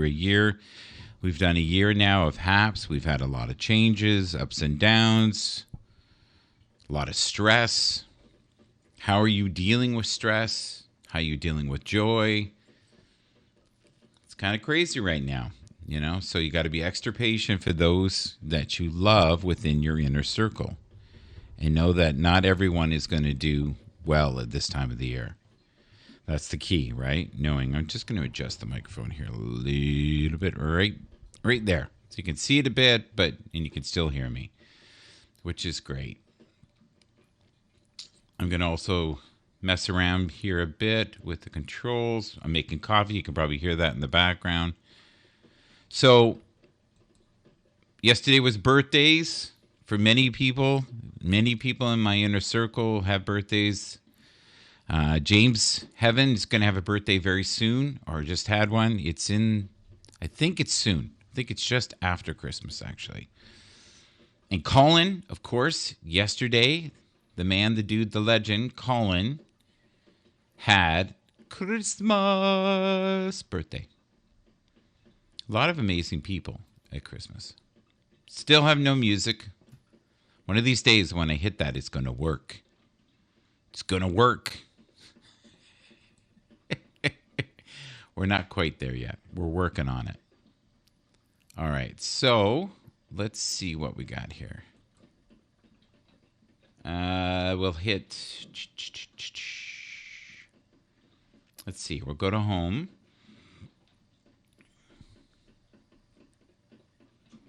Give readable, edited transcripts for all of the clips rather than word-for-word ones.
a year. We've done a year now of HAPS. We've had a lot of changes, ups and downs, a lot of stress. How are you dealing with stress? How are you dealing with joy? It's kind of crazy right now, so you got to be extra patient for those that you love within your inner circle. And know that not everyone is going to do well at this time of the year. That's the key, right? Knowing. I'm just going to adjust the microphone here a little bit, right there. So you can see it a bit, and you can still hear me, which is great. I'm going to also mess around here a bit with the controls. I'm making coffee. You can probably hear that in the background. So yesterday was birthdays for many people. Many people in my inner circle have birthdays. James Heaven is going to have a birthday very soon, or just had one. I think it's soon. I think it's just after Christmas, actually. And Colin, of course, yesterday, the man, the dude, the legend, Colin, had Christmas birthday. A lot of amazing people at Christmas. Still have no music. One of these days when I hit that, it's going to work. It's going to work. We're not quite there yet. We're working on it. All right, so let's see what we got here. We'll hit... Let's see. We'll go to home.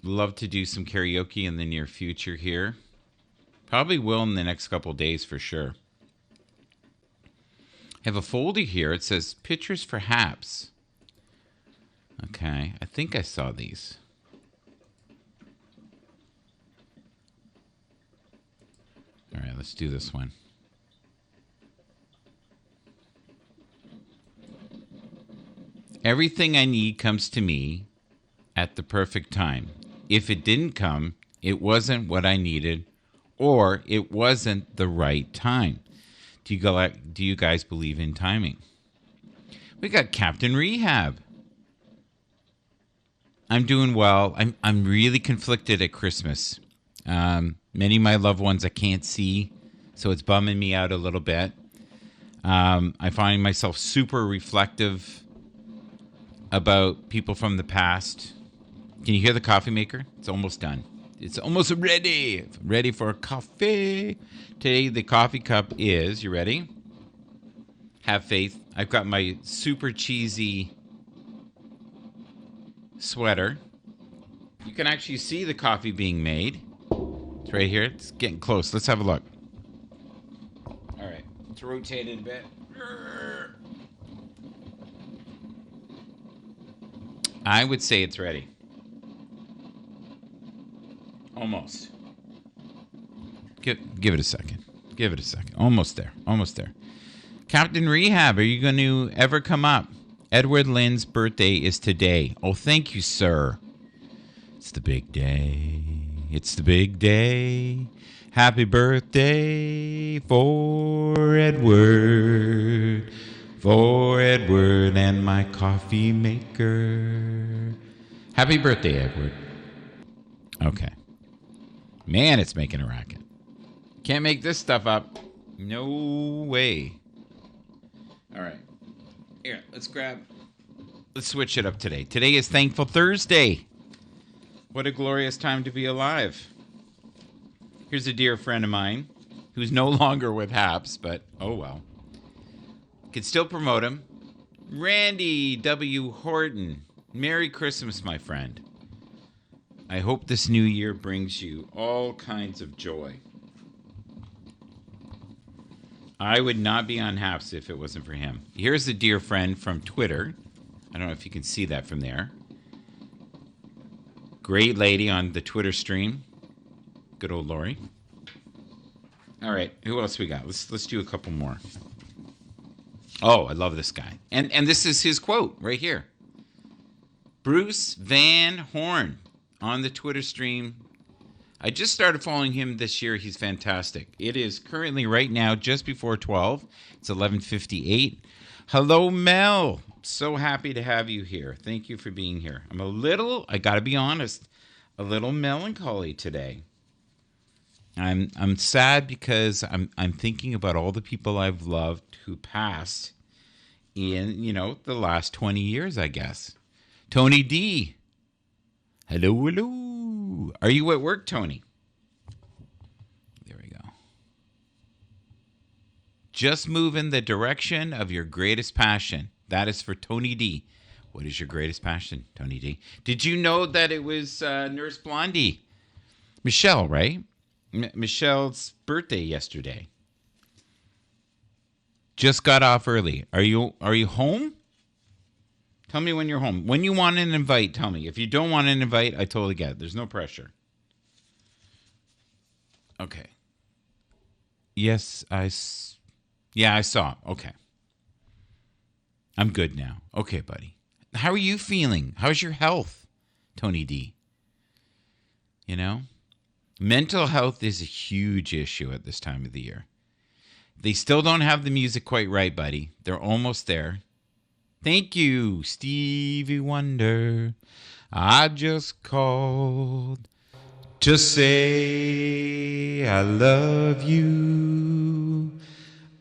Love to do some karaoke in the near future here. Probably will in the next couple of days for sure. I have a folder here. It says pictures for HAPS. Okay, I think I saw these. All right, let's do this one. Everything I need comes to me at the perfect time. If it didn't come, it wasn't what I needed, or it wasn't the right time. Do you guys believe in timing? We got Captain Rehab. I'm doing well. I'm really conflicted at Christmas. Many of my loved ones I can't see, so it's bumming me out a little bit. I find myself super reflective about people from the past. Can you hear the coffee maker? It's almost done. It's almost ready. Ready for coffee. Today, the coffee cup is, you ready? Have faith. I've got my super cheesy sweater. You can actually see the coffee being made. It's right here. It's getting close. Let's have a look. All right. Let's rotate it a bit. I would say it's ready. Almost. Give it a second. Give it a second. Almost there. Almost there. Captain Rehab, are you going to ever come up? Edward Lynn's birthday is today. Oh, thank you, sir. It's the big day. It's the big day. Happy birthday for Edward. For Edward and my coffee maker. Happy birthday, Edward. Okay. Man, it's making a racket. Can't make this stuff up. No way. All right. Here, let's switch it up today. Today is Thankful Thursday. What a glorious time to be alive. Here's a dear friend of mine who's no longer with HAPS, but oh well. Can still promote him. Randy W. Horton. Merry Christmas, my friend. I hope this new year brings you all kinds of joy. I would not be on HAPS if it wasn't for him. Here's a dear friend from Twitter. I don't know if you can see that from there. Great lady on the Twitter stream. Good old Lori. All right, who else we got? Let's do a couple more. Oh, I love this guy. And this is his quote right here. Bruce Van Horn on the Twitter stream. I just started following him this year. He's fantastic. It is currently right now just before 12. It's 11:58. Hello, Mel. so happy to have you here. Thank you for being here. I got to be honest, a little melancholy today. I'm sad because I'm thinking about all the people I've loved who passed in, the last 20 years, I guess. Tony D. Hello, hello. Are you at work, Tony? There we go. Just move in the direction of your greatest passion. That is for Tony D. What is your greatest passion, Tony D? Did you know that it was Nurse Blondie? Michelle, right? Michelle's birthday yesterday. Just got off early. Are you home? Tell me when you're home. When you want an invite, tell me. If you don't want an invite, I totally get it. There's no pressure. Okay. Yes, I saw. Okay. I'm good now. Okay, buddy. How are you feeling? How's your health, Tony D? Mental health is a huge issue at this time of the year. They still don't have the music quite right, buddy. They're almost there. Thank you, Stevie Wonder. I just called to say I love you.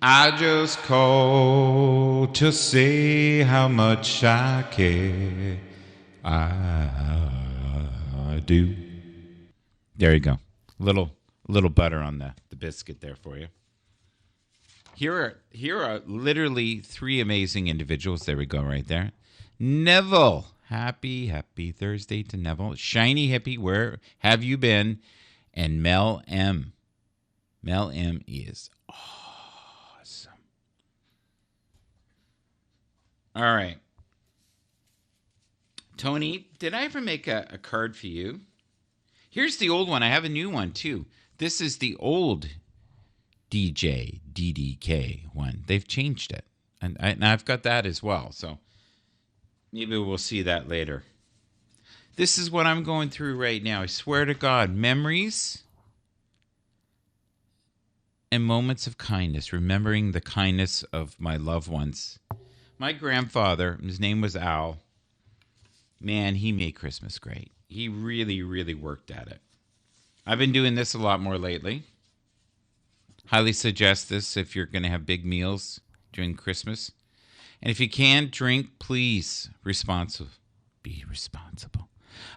I just called to say how much I care. I do. There you go. Little butter on the biscuit there for you. Here are literally three amazing individuals. There we go, right there. Neville. Happy Thursday to Neville. Shiny Hippie, where have you been? And Mel M. Mel M is awesome. All right. Tony, did I ever make a card for you? Here's the old one. I have a new one, too. This is the old DJ DDK one. They've changed it. And I've got that as well. So maybe we'll see that later. This is what I'm going through right now. I swear to God. Memories and moments of kindness. Remembering the kindness of my loved ones. My grandfather, his name was Al. Man, he made Christmas great. He really, really worked at it. I've been doing this a lot more lately. Highly suggest this if you're going to have big meals during Christmas. And if you can drink, please be responsible.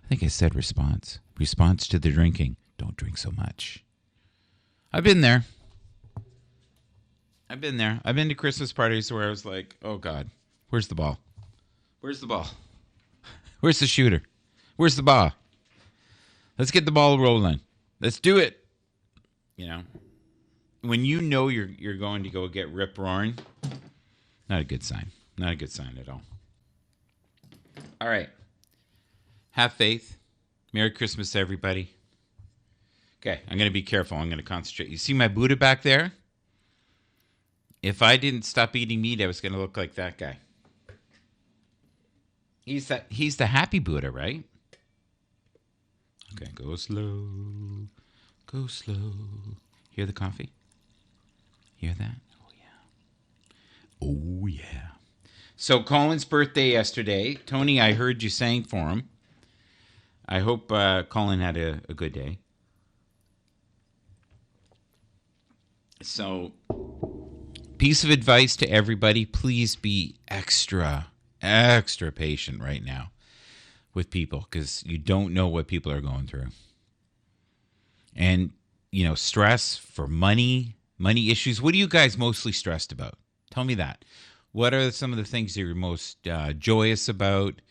I think I said response. Response to the drinking. Don't drink so much. I've been there. I've been to Christmas parties where I was like, oh God, where's the ball? Where's the ball? Where's the shooter? Where's the ball? Let's get the ball rolling. Let's do it. When you're going to go get rip roaring, not a good sign. Not a good sign at all. All right. Have faith. Merry Christmas, everybody. Okay, I'm going to be careful. I'm going to concentrate. You see my Buddha back there? If I didn't stop eating meat, I was going to look like that guy. He's the happy Buddha, right? Okay, go slow. Go slow. Hear the coffee? Hear that? Oh, yeah. Oh, yeah. So, Colin's birthday yesterday. Tony, I heard you sang for him. I hope Colin had a good day. So, piece of advice to everybody. Please be extra patient right now with people because you don't know what people are going through. And, stress for money issues. What are you guys mostly stressed about? Tell me that. What are some of the things you're most joyous about?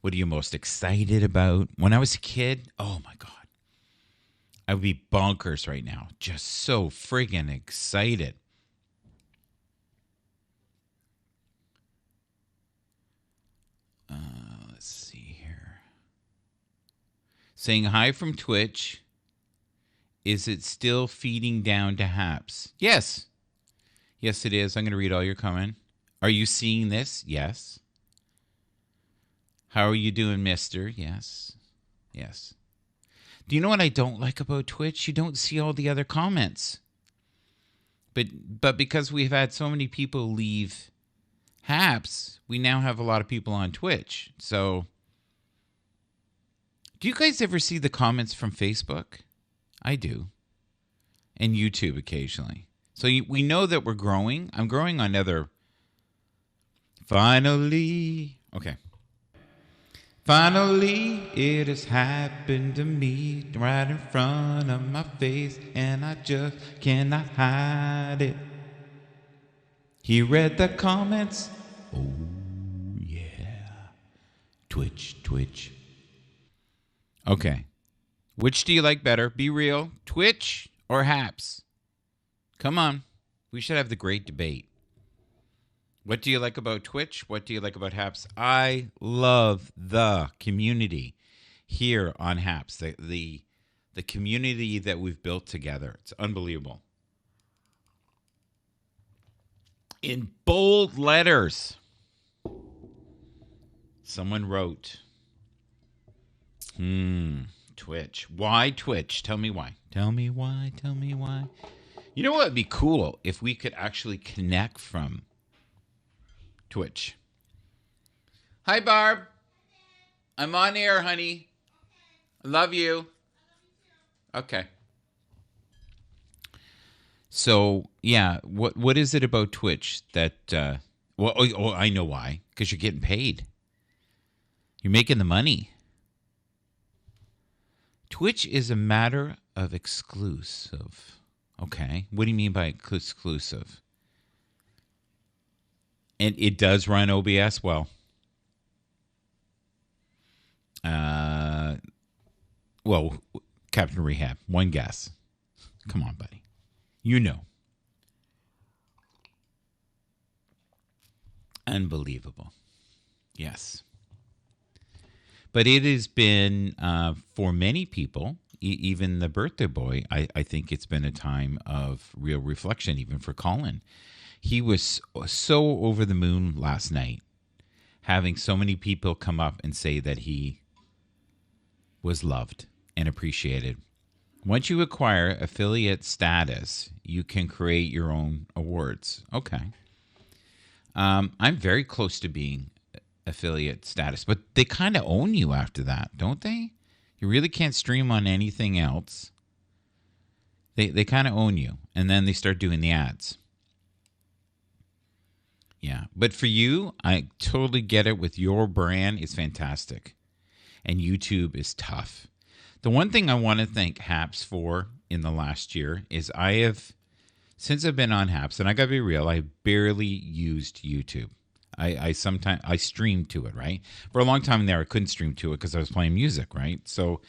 What are you most excited about? When I was a kid, oh my God, I would be bonkers right now. Just so friggin' excited. Let's see here. Saying hi from Twitch. Is it still feeding down to Haps? Yes. Yes, it is. I'm going to read all your comment. Are you seeing this? Yes. How are you doing, mister? Yes. Yes. Do you know what I don't like about Twitch? You don't see all the other comments. But because we've had so many people leave Haps, we now have a lot of people on Twitch. So, do you guys ever see the comments from Facebook? I do. And YouTube occasionally. So we know that we're growing. I'm growing on other. Finally. Okay. Finally, it has happened to me right in front of my face, and I just cannot hide it. He read the comments. Oh, yeah. Twitch, Twitch. Okay. Which do you like better? Be real. Twitch or Haps? Come on. We should have the great debate. What do you like about Twitch? What do you like about Haps? I love the community here on Haps. The community that we've built together. It's unbelievable. In bold letters, someone wrote, Twitch. Why Twitch? Tell me why. Tell me why. Tell me why. You know what would be cool if we could actually connect from Twitch. Hi, Barb. I'm on air, honey. I love you. Okay. So, yeah, what is it about Twitch that, I know why. Because you're getting paid. You're making the money. Twitch is a matter of exclusive. Okay. What do you mean by exclusive? And it does run OBS well. Captain Rehab. One guess. Come on, buddy. You know. Unbelievable. Yes. But it has been, for many people, even the birthday boy, I think it's been a time of real reflection, even for Colin. He was so over the moon last night, having so many people come up and say that he was loved and appreciated. Once you acquire affiliate status, you can create your own awards. Okay. I'm very close to being affiliate status, but they kind of own you after that, don't they? You really can't stream on anything else. They kind of own you, and then they start doing the ads. Yeah, but for you, I totally get it. With your brand, it's fantastic, and YouTube is tough. The one thing I want to thank Haps for in the last year is since I've been on Haps, and I gotta be real, I barely used YouTube. I sometimes streamed to it, right? For a long time there, I couldn't stream to it because I was playing music, right? So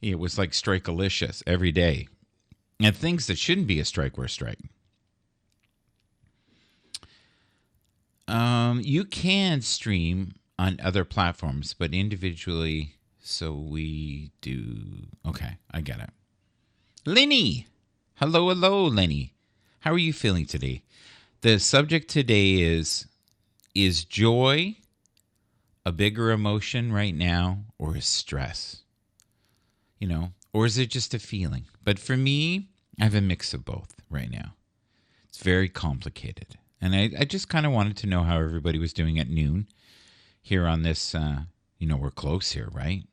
it was like Strike-alicious every day. And things that shouldn't be a strike were a strike. You can stream on other platforms, but individually, so we do. Okay, I get it. Lenny! Hello, Lenny. How are you feeling today? The subject today is joy a bigger emotion right now, or is stress? Or is it just a feeling? But for me, I have a mix of both right now. It's very complicated. And I just kind of wanted to know how everybody was doing at noon here on this, we're close here, right?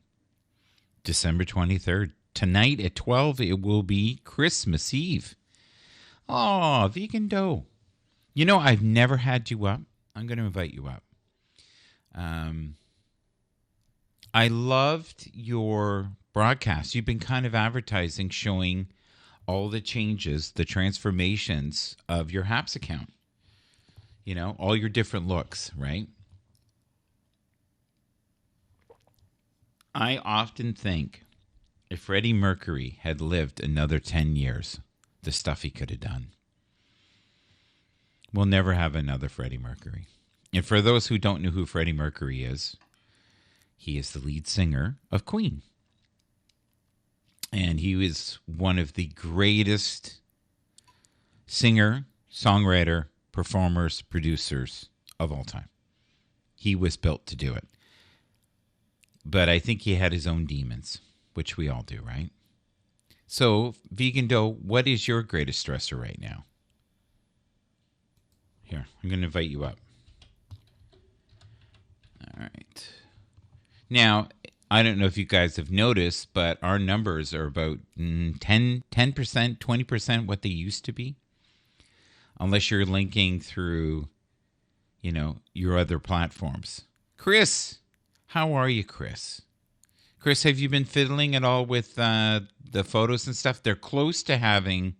December 23rd. Tonight at 12, it will be Christmas Eve. Oh, Vegan Dough. I've never had you up. I'm going to invite you up. I loved your broadcast. You've been kind of advertising, showing all the changes, the transformations of your Haps account. All your different looks, right? I often think if Freddie Mercury had lived another 10 years, the stuff he could have done. We'll never have another Freddie Mercury. And for those who don't know who Freddie Mercury is, he is the lead singer of Queen. And he was one of the greatest singer, songwriter, performers, producers of all time. He was built to do it. But I think he had his own demons, which we all do, right? So, Vegan Dough, what is your greatest stressor right now? Here, I'm going to invite you up. All right. Now, I don't know if you guys have noticed, but our numbers are about 10%, 20% what they used to be. Unless you're linking through, your other platforms. Chris, how are you, Chris? Chris, have you been fiddling at all with the photos and stuff? They're close to having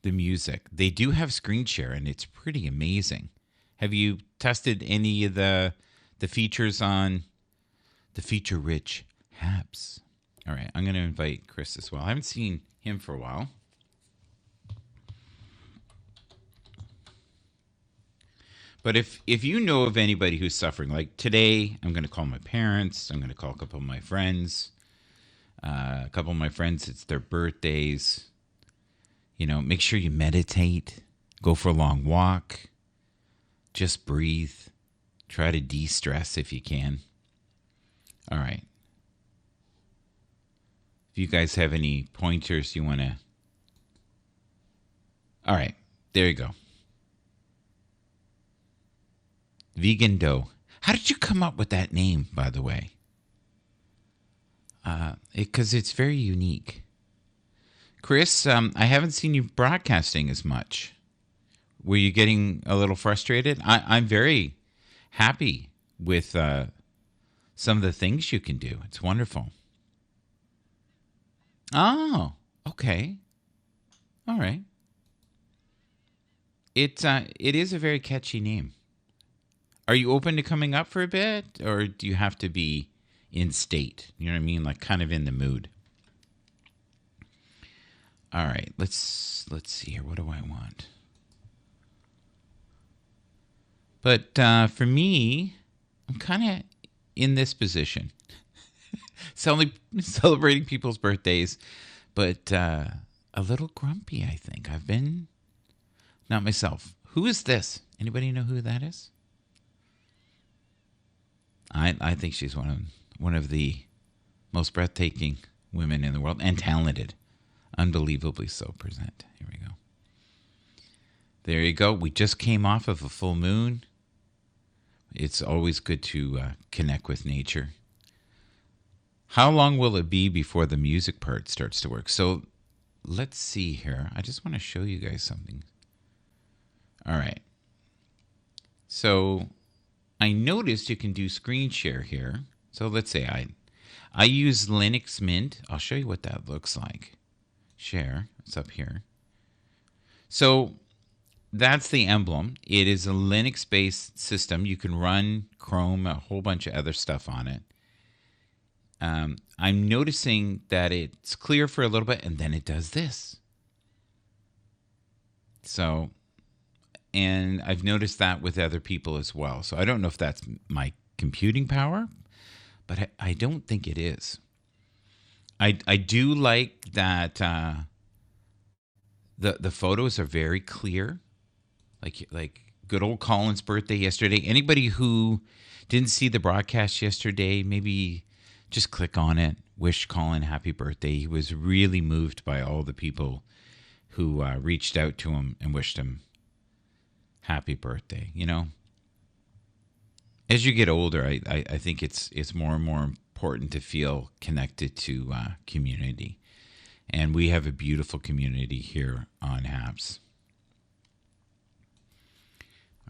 the music. They do have screen share, and it's pretty amazing. Have you tested any of the features on the feature-rich apps? All right, I'm going to invite Chris as well. I haven't seen him for a while. But if you know of anybody who's suffering, like today, I'm going to call my parents. I'm going to call a couple of my friends. A couple of my friends, it's their birthdays. Make sure you meditate. Go for a long walk. Just breathe. Try to de-stress if you can. All right. If you guys have any pointers you want to... All right. There you go. Vegan Dough. How did you come up with that name, by the way? Because it's very unique. Chris, I haven't seen you broadcasting as much. Were you getting a little frustrated? I'm very happy with some of the things you can do. It's wonderful. Oh, okay. All right. It is a very catchy name. Are you open to coming up for a bit, or do you have to be in state? You know what I mean? Like kind of in the mood. All right, let's see here. What do I want? But for me, I'm kind of in this position. Celebrating people's birthdays, but a little grumpy, I think. I've been not myself. Who is this? Anybody know who that is? I think she's one of the most breathtaking women in the world, and talented. Unbelievably so. Present. Here we go. There you go. We just came off of a full moon. It's always good to connect with nature. How long will it be before the music part starts to work? So let's see here. I just want to show you guys something. All right. So I noticed you can do screen share here. So let's say I use Linux Mint. I'll show you what that looks like. Share. It's up here. So that's the emblem. It is a Linux-based system. You can run Chrome, a whole bunch of other stuff on it. I'm noticing that it's clear for a little bit, and then it does this. So, and I've noticed that with other people as well. So I don't know if that's my computing power, but I don't think it is. I do like that the photos are very clear, like good old Colin's birthday yesterday. Anybody who didn't see the broadcast yesterday, maybe just click on it. Wish Colin happy birthday. He was really moved by all the people who reached out to him and wished him happy birthday. As you get older, I think it's more and more important to feel connected to community. And we have a beautiful community here on HAPS.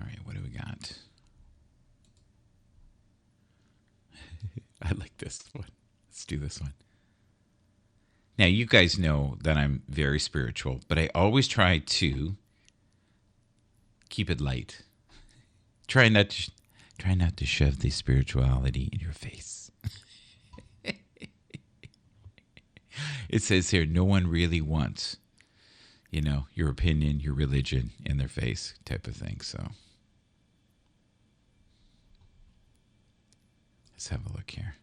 All right, what do we got? I like this one. Let's do this one. Now, you guys know that I'm very spiritual, but I always try to keep it light. Try not to shove the spirituality in your face. It says here, no one really wants, your opinion, your religion in their face type of thing. So let's have a look here.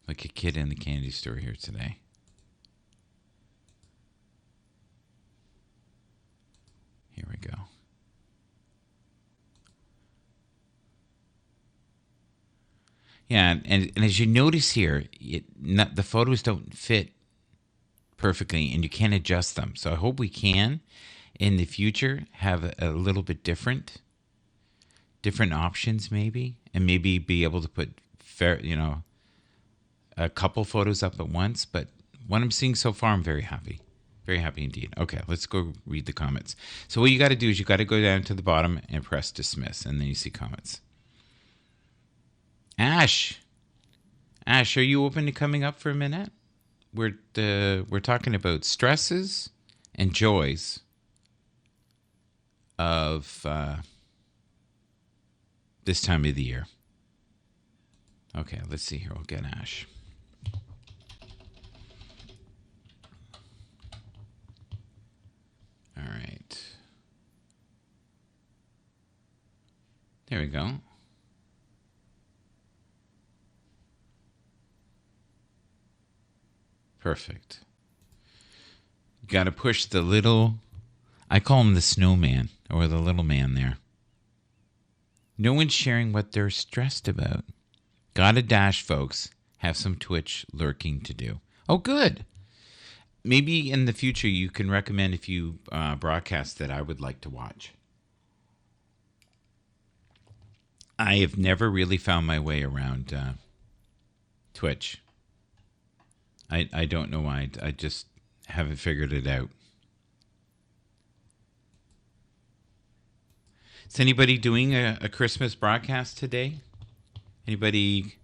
Like a kid in the candy store here today. Here we go. Yeah, and as you notice here, the photos don't fit perfectly, and you can't adjust them. So I hope we can, in the future, have a little bit different different options maybe, and maybe be able to put a couple photos up at once. But what I'm seeing so far, I'm very happy. Very happy indeed. Okay, let's go read the comments. So what you got to do is you got to go down to the bottom and press dismiss, and then you see comments. Ash, are you open to coming up for a minute? We're talking about stresses and joys of this time of the year. Okay, let's see here. We'll get Ash. All right. There we go. Perfect. You got to push the little, I call him the snowman, or the little man there. No one's sharing what they're stressed about. Gotta dash, folks. Have some Twitch lurking to do. Oh, good. Maybe in the future you can recommend a few broadcasts that I would like to watch. I have never really found my way around Twitch. I don't know why. I just haven't figured it out. Is anybody doing a Christmas broadcast today? Anybody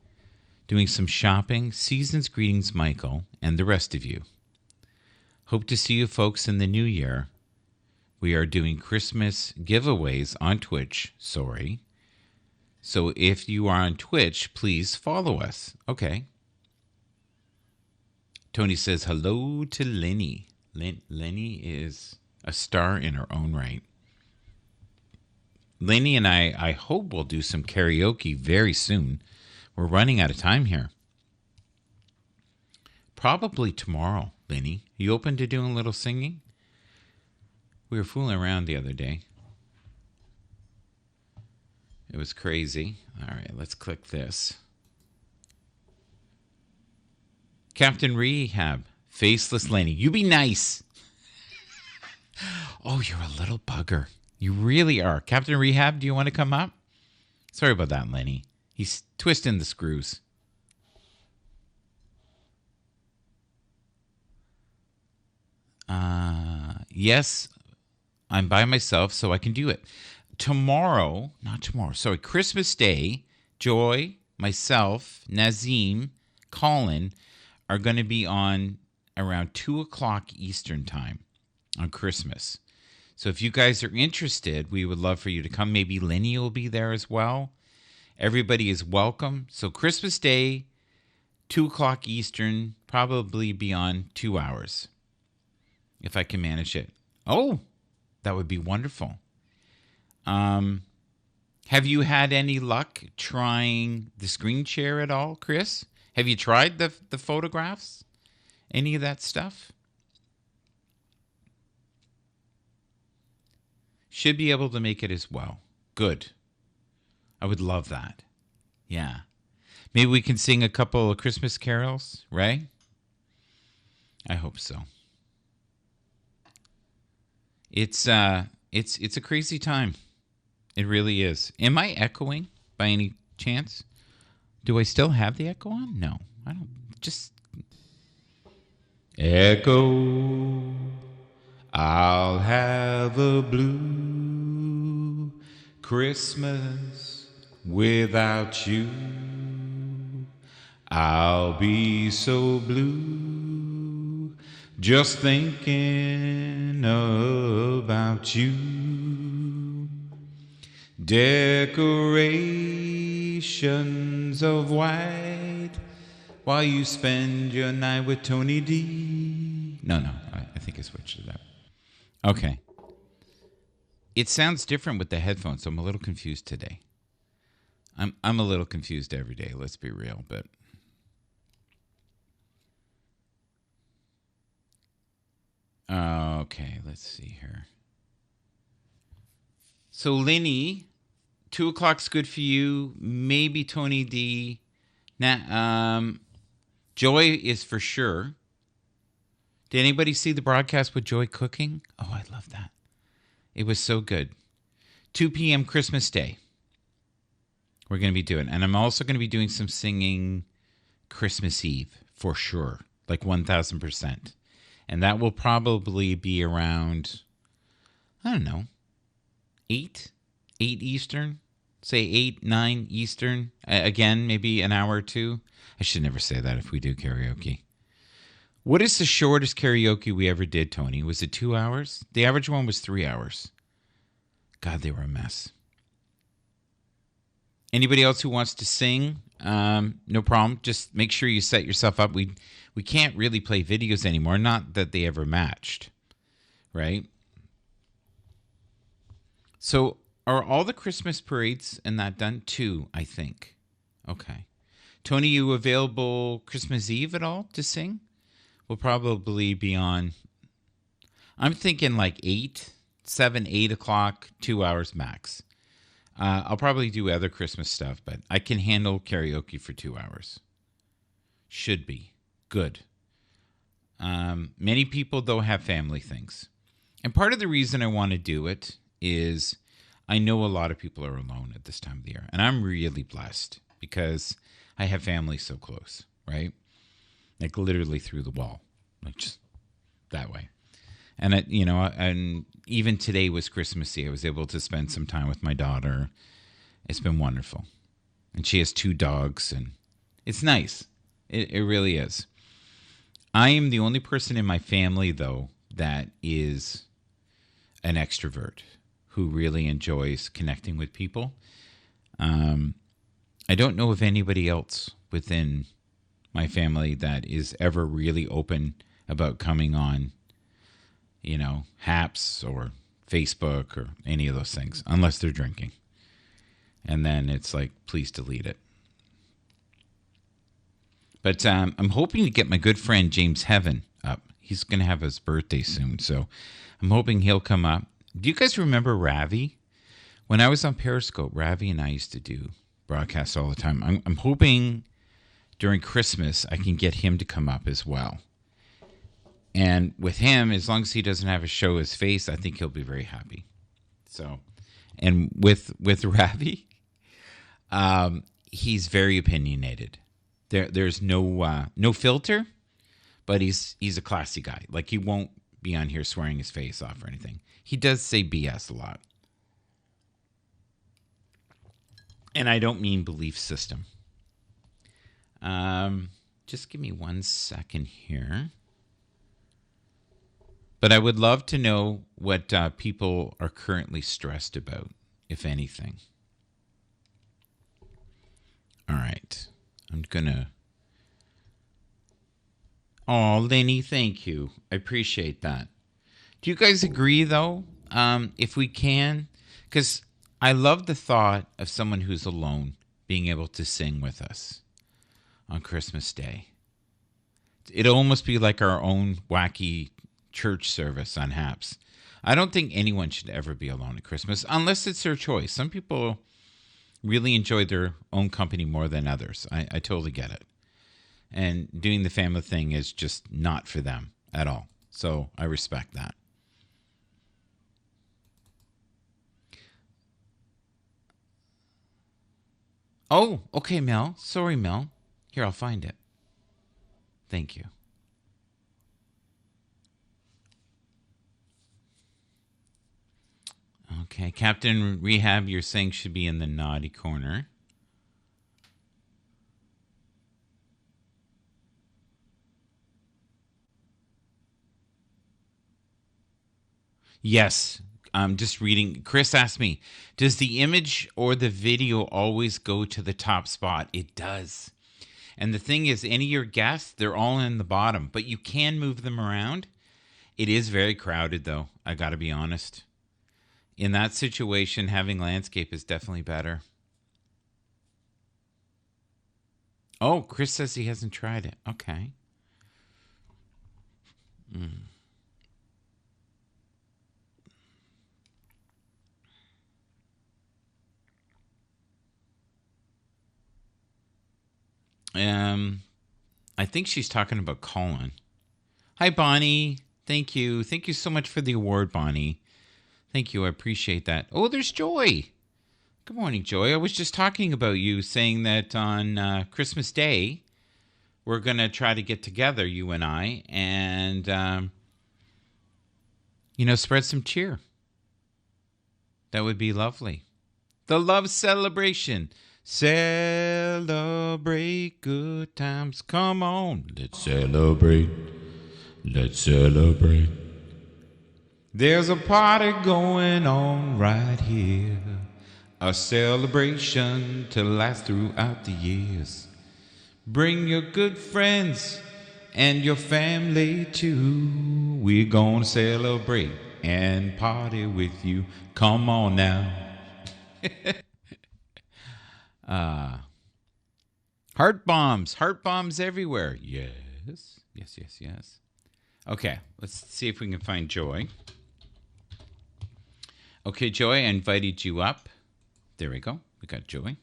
doing some shopping? Season's greetings, Michael, and the rest of you. Hope to see you folks in the new year. We are doing Christmas giveaways on Twitch. Sorry. So if you are on Twitch, please follow us. Okay. Tony says hello to Lenny. Lenny is a star in her own right. Lenny and I hope we'll do some karaoke very soon. We're running out of time here. Probably tomorrow, Lenny. You open to doing a little singing? We were fooling around the other day. It was crazy. All right, let's click this. Captain Rehab, Faceless Lenny. You be nice. Oh, you're a little bugger. You really are. Captain Rehab, do you want to come up? Sorry about that, Lenny. He's twisting the screws. Yes, I'm by myself, so I can do it. Christmas Day, Joy, myself, Nazim, Colin are going to be on around 2 o'clock Eastern time on Christmas. So if you guys are interested, we would love for you to come. Maybe Lenny will be there as well. Everybody is welcome. So Christmas Day, 2 o'clock Eastern, probably be on 2 hours. If I can manage it. Oh, that would be wonderful. Have you had any luck trying the screen share at all, Chris? Have you tried the photographs? Any of that stuff? Should be able to make it as well. Good. I would love that. Yeah. Maybe we can sing a couple of Christmas carols, right? I hope so. It's a crazy time. It really is. Am I echoing by any chance? Do I still have the echo on? No, I don't. Just echo. I'll have a blue Christmas without you. I'll be so blue just thinking about you. Decorations of white while you spend your night with Tony D. No, I think I switched it up. Okay. It sounds different with the headphones, so I'm a little confused today. I'm a little confused every day, let's be real, but okay, let's see here. So Lenny, 2 o'clock's good for you. Maybe Tony D. Joy is for sure. Did anybody see the broadcast with Joy cooking? Oh, I love that. It was so good. 2 p.m. Christmas Day. We're going to be doing. And I'm also going to be doing some singing Christmas Eve for sure, like 1000%. And that will probably be around, I don't know, 8 Eastern, say 8, 9 Eastern. Again, maybe an hour or two. I should never say that if we do karaoke. What is the shortest karaoke we ever did, Tony? Was it 2 hours? The average one was 3 hours. God, they were a mess. Anybody else who wants to sing, no problem. Just make sure you set yourself up. We can't really play videos anymore. Not that they ever matched, right? So are all the Christmas parades and that done? 2, I think. Okay. Tony, you available Christmas Eve at all to sing? We'll probably be on, I'm thinking like 7, 8 o'clock, 2 hours max. I'll probably do other Christmas stuff, but I can handle karaoke for 2 hours. Should be. Good. Many people, though, have family things. And part of the reason I want to do it is I know a lot of people are alone at this time of the year. And I'm really blessed because I have family so close, right? Like literally through the wall, like just that way. And, and even today was Christmassy. I was able to spend some time with my daughter. It's been wonderful. And she has 2 dogs, and it's nice. It really is. I am the only person in my family, though, that is an extrovert who really enjoys connecting with people. I don't know of anybody else within my family that is ever really open about coming on, Haps or Facebook or any of those things, unless they're drinking. And then it's like, please delete it. But I'm hoping to get my good friend James Heaven up. He's going to have his birthday soon, so I'm hoping he'll come up. Do you guys remember Ravi? When I was on Periscope, Ravi and I used to do broadcasts all the time. I'm hoping during Christmas I can get him to come up as well. And with him, as long as he doesn't have to show his face, I think he'll be very happy. So, and with Ravi, he's very opinionated. There's no filter, but he's a classy guy. Like he won't be on here swearing his face off or anything. He does say BS a lot. And I don't mean belief system. Just give me 1 second here. But I would love to know what people are currently stressed about, if anything. All right. I'm going to... Oh, Lenny, thank you. I appreciate that. Do you guys agree, though, if we can? Because I love the thought of someone who's alone being able to sing with us on Christmas Day. It'll almost be like our own wacky church service on Haps. I don't think anyone should ever be alone at Christmas, unless it's their choice. Some people really enjoy their own company more than others. I totally get it. And doing the family thing is just not for them at all. So I respect that. Oh, okay, Mel. Sorry, Mel. Here, I'll find it. Thank you. Okay, Captain Rehab, you're saying should be in the naughty corner. Yes, I'm just reading. Chris asked me, does the image or the video always go to the top spot? It does. And the thing is, any of your guests, they're all in the bottom, but you can move them around. It is very crowded, though. I got to be honest. In that situation, having landscape is definitely better. Oh, Chris says he hasn't tried it. Okay. I think she's talking about Colin. Hi, Bonnie. Thank you. Thank you so much for the award, Bonnie. Thank you. I appreciate that. Oh, there's Joy. Good morning, Joy. I was just talking about you, saying that on Christmas Day, we're going to try to get together, you and I, and, spread some cheer. That would be lovely. The love celebration. Celebrate good times. Come on. Let's celebrate. Let's celebrate. There's a party going on right here. A celebration to last throughout the years. Bring your good friends and your family too. We're gonna celebrate and party with you. Come on now. Heart bombs everywhere. Yes. Okay, let's see if we can find Joy. Okay, Joy, I invited you up. There we go. We got Joy.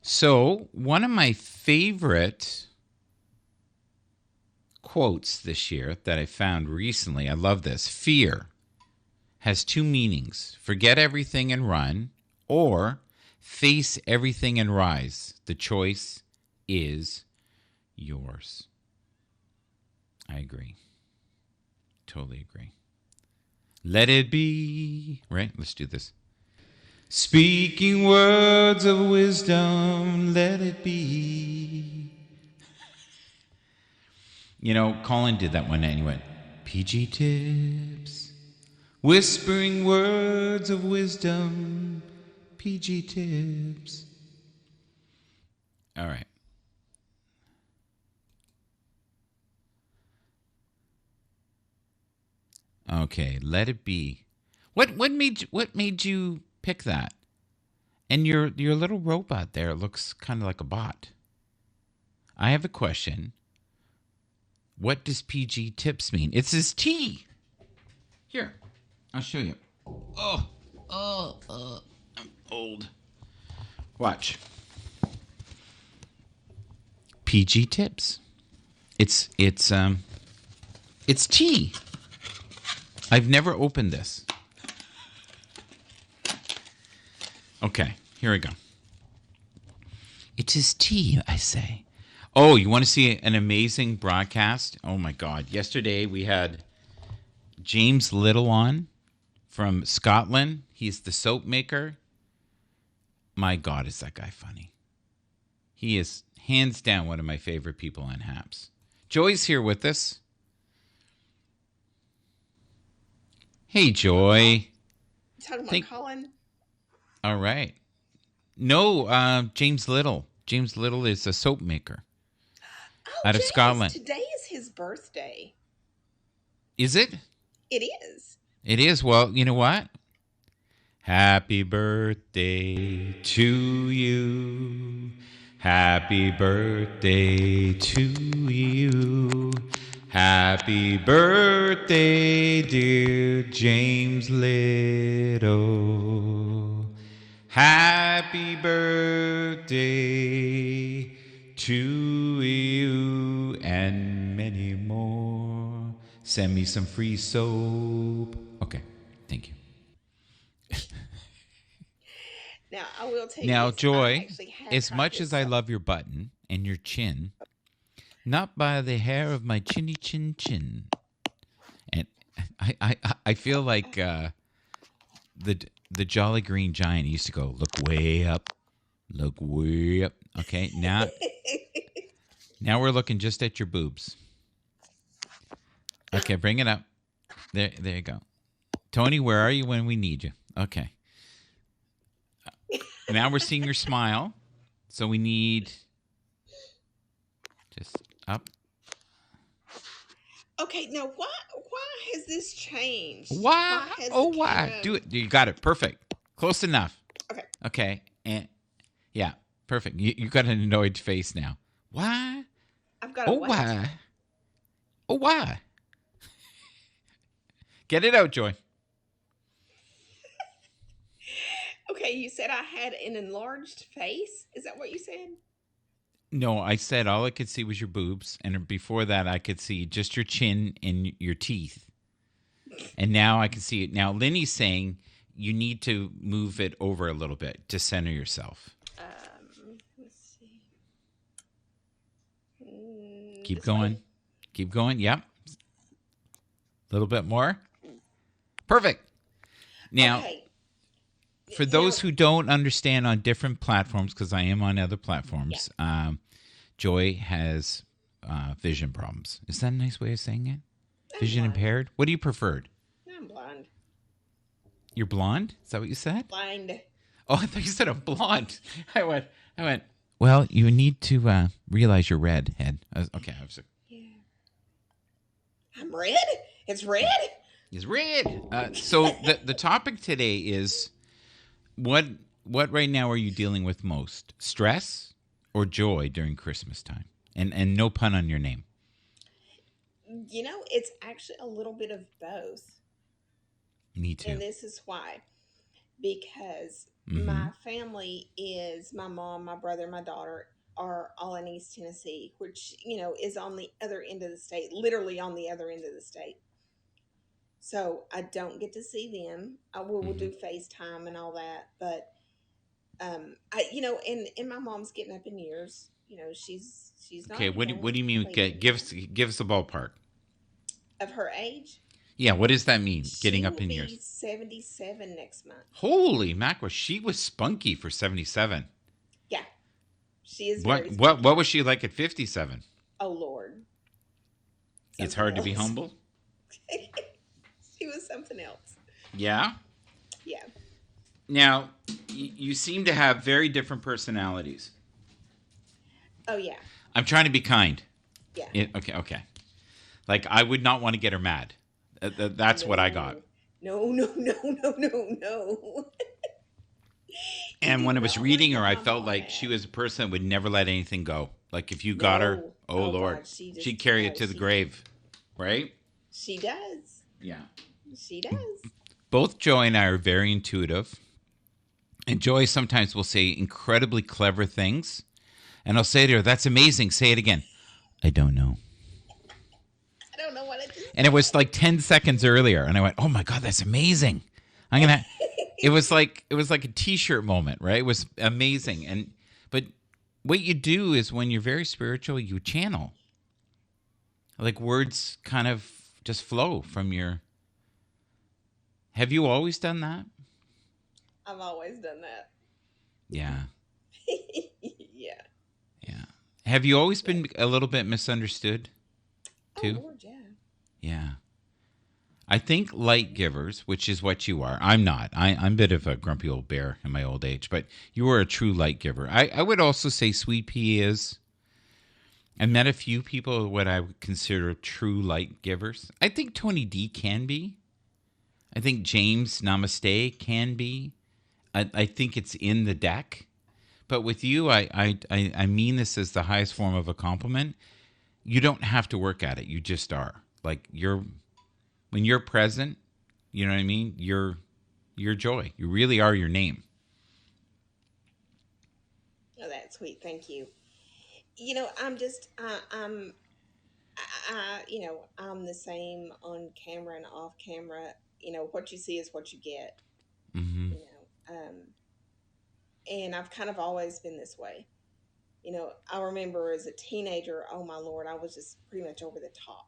So, one of my favorite quotes this year that I found recently, I love this. Fear has two meanings: forget everything and run, or face everything and rise. The choice is yours. I agree. Totally agree. Let it be. Right? Let's do this. Speaking words of wisdom, let it be. Colin did that one and he went, PG tips. Whispering words of wisdom, PG tips. All right. Okay, let it be. What made you pick that? And your little robot there looks kind of like a bot. I have a question. What does PG tips mean? It says T. Here, I'll show you. I'm old. Watch. PG tips. It's T. I've never opened this. Okay, here we go. It is tea, I say. Oh, you want to see an amazing broadcast? Oh my God. Yesterday we had James Little on from Scotland. He's the soap maker. My God, is that guy funny. He is hands down one of my favorite people on Haps. Joy's here with us. Hey, Joy. You talking about Colin? All right. No, James Little. James Little is a soap maker out of Scotland. Today is his birthday. Is it? It is. It is. Well, you know what? Happy birthday to you. Happy birthday to you. Happy birthday, dear James Little. Happy birthday to you and many more. Send me some free soap. Okay, thank you. Now, I will tell you. Now, this, Joy, as much as I love your button and your chin, not by the hair of my chinny chin chin. And I feel like the Jolly Green Giant used to go, look way up. Okay, now we're looking just at your boobs. Okay, bring it up. There you go. Tony, where are you when we need you? Okay. Now we're seeing your smile. So we need just up. Okay, now why has this changed? Why? Why? Do it. You got it. Perfect. Close enough. Okay. And yeah, perfect. You got an annoyed face now. Why? I've got a why? Oh, why? Get it out, Joy. Okay, you said I had an enlarged face? Is that what you said? No, I said all I could see was your boobs, and before that I could see just your chin and your teeth. And now I can see it. Now Lenny's saying you need to move it over a little bit to center yourself. Let's see. Keep This way. going. Keep going. Yep. A little bit more. Perfect. Now, Okay. for You know, those who don't understand on different platforms, because I am on other platforms, Joy has vision problems. Is that a nice way of saying it? I'm Vision blind. impaired? What do you preferred? I'm blind. You're blonde? Is that what you said? Blind. Oh, I thought you said a blonde. I went, well, you need to realize you're red, Ed. Okay. Yeah. I'm red? It's red? It's red. So the topic today is what right now are you dealing with most? Stress or joy during Christmas time? And no pun on your name. It's actually a little bit of both. Me too. And this is why. Because Mm-hmm. my family is my mom, my brother, my daughter are all in East Tennessee, which, is on the other end of the state, literally on the other end of the state. So I don't get to see them. We'll Mm-hmm. do FaceTime and all that, but and my mom's getting up in years. She's not, Okay. What do you mean? late in Give us a ballpark. of her age. Yeah. What does that mean? Getting She up will in be years. 77 next month. Holy mackerel! She was spunky for 77. Yeah, she is What very what spunky. what was she like at 57? Oh Lord, It's something hard to be else. humble. She was something else. Yeah. Yeah. Now, you seem to have very different personalities. Oh yeah. I'm trying to be kind. Yeah. Okay. Like, I would not want to get her mad. That's what I got. No. No. No. No. No. No. No. You And do when I was not want to reading her, get I my felt mom like she mad. was a person that would never let anything go. Like, if you got her, No. oh Oh Lord, God. She just she'd carry it no. to the She grave, right? she does. Yeah. She does. Both Joy and I are very intuitive. And Joy sometimes will say incredibly clever things. And I'll say to her, that's amazing. Say it again. I don't know. I don't know what I just And it was like 10 seconds earlier. And I went, oh my God, that's amazing. I'm going to, said. it was like a t-shirt moment, right? It was amazing. But what you do is when you're very spiritual, you channel. Like words kind of just flow from your. Have you always done that? I've always done that. Yeah. Yeah. Yeah. Have you always Yeah. been a little bit misunderstood Oh too? Lord, yeah. Yeah. I think light givers, which is what you are. I'm not. I'm a bit of a grumpy old bear in my old age, but you are a true light giver. I would also say Sweet Pea is. I met a few people what I would consider true light givers. I think Tony D can be. I think James Namaste can be. I think it's in the deck. But with you, I mean this as the highest form of a compliment. You don't have to work at it. You just are. Like when you're present, you know what I mean? You're joy. You really are your name. Oh, that's sweet. Thank you. I'm just, I'm the same on camera and off camera. What you see is what you get. Hmm. You know, and I've kind of always been this way. I remember as a teenager, oh my lord, I was just pretty much over the top.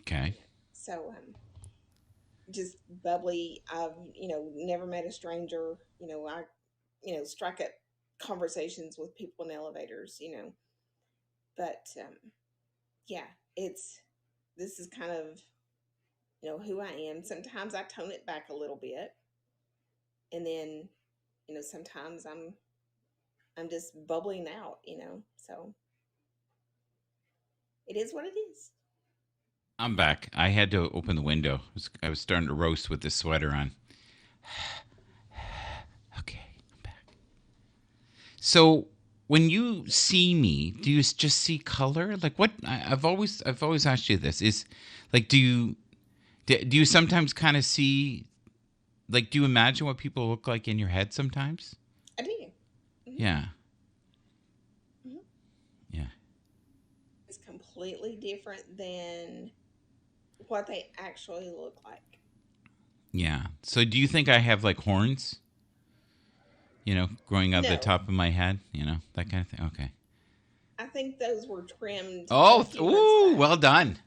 Okay. So, just bubbly. I've never met a stranger. I strike up conversations with people in elevators. But yeah, it's this is kind of who I am. Sometimes I tone it back a little bit, and then sometimes I'm just bubbling out. So it is what it is. I'm back. I had to open the window. I was starting to roast with this sweater on. Okay, I'm back. So when you see me, do you just see color? Like what? I've always asked you this. Is like do you sometimes kind of see like do you imagine what people look like in your head sometimes? I do. Hmm. Yeah. Hmm. Yeah. It's completely different than what they actually look like. Yeah. So do you think I have like horns? Growing out the No, top of my head, that kind of thing. Okay. I think those were trimmed a Oh, few months ooh, back. well done.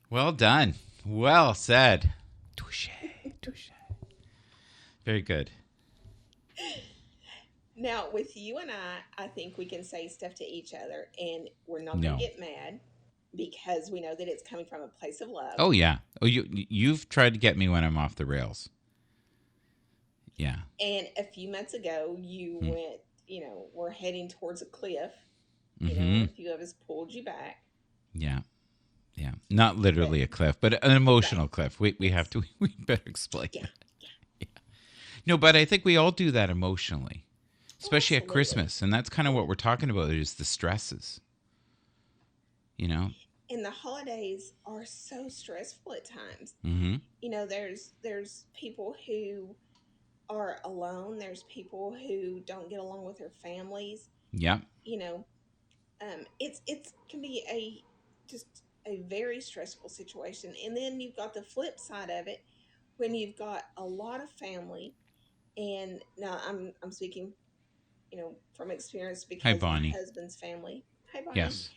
Well done. Well said. Touche. Touche. Very good. Now, with you and I think we can say stuff to each other and we're not going to No. get mad because we know that it's coming from a place of love. Oh yeah. Oh, you've tried to get me when I'm off the rails. Yeah. And a few months ago, you Hmm. went, we're heading towards a cliff, and Mm-hmm. a few of us pulled you back. Yeah. Yeah. Not literally But, a cliff, but an right, emotional cliff. We have yes. to. We better explain Yeah, that. yeah. No, but I think we all do that emotionally, Oh, especially at absolutely. Christmas, and that's kind of what we're talking about. Is the stresses. You know. And the holidays are so stressful at times. Mm-hmm. There's people who are alone. There's people who don't get along with their families. Yep. You know, it's can be a just a very stressful situation. And then you've got the flip side of it when you've got a lot of family. And now I'm speaking, from experience Hi, because my Bonnie. husband's family. Hi, Bonnie. Yes.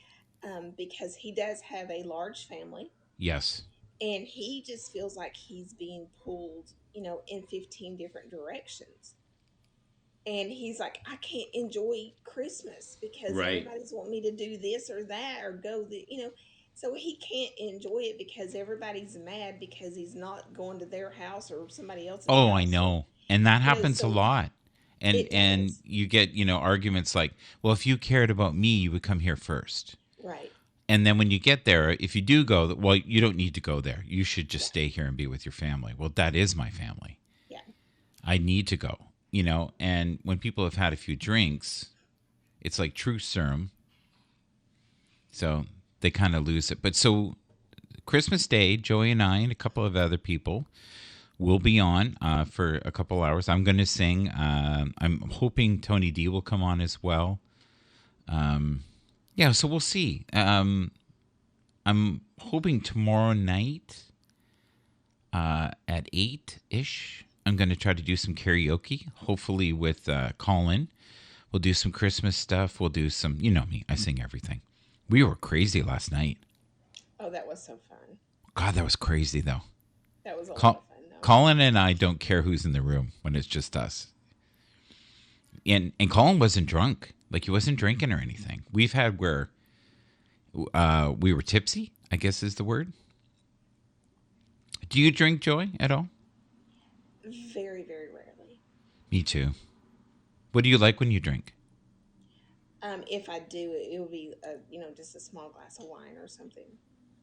Because he does have a large family, Yes. and he just feels like he's being pulled, in 15 different directions. And he's like, I can't enjoy Christmas because Right. everybody's wanting me to do this or that or go so he can't enjoy it because everybody's mad because he's not going to their house or somebody else's Oh, I house. Or know. And that happens a so lot. And it and does. you get, arguments like, "Well, if you cared about me, you would come here first." Right. And then when you get there, if you do go, well, you don't need to go there. You should just Yeah. stay here and be with your family. Well, that is my family. Yeah. I need to go, And when people have had a few drinks, it's like truth serum. So they kind of lose it. But so Christmas Day, Joey and I and a couple of other people will be on for a couple hours. I'm going to sing. I'm hoping Tony D will come on as well. Yeah, so we'll see. I'm hoping tomorrow night at 8 ish. I'm going to try to do some karaoke, hopefully with Colin. We'll do some Christmas stuff. We'll do some, you know me, I sing everything. We were crazy last night. Oh, that was so fun. God, that was crazy though. That was a lot Col- of fun, though. Colin and I don't care who's in the room when it's just us. And Colin wasn't drunk. Like he wasn't drinking or anything. We've had where we were tipsy, I guess is the word. Do you drink, Joy, at all? Very, very rarely. Me too. What do you like when you drink? If I do, it will be just a small glass of wine or something.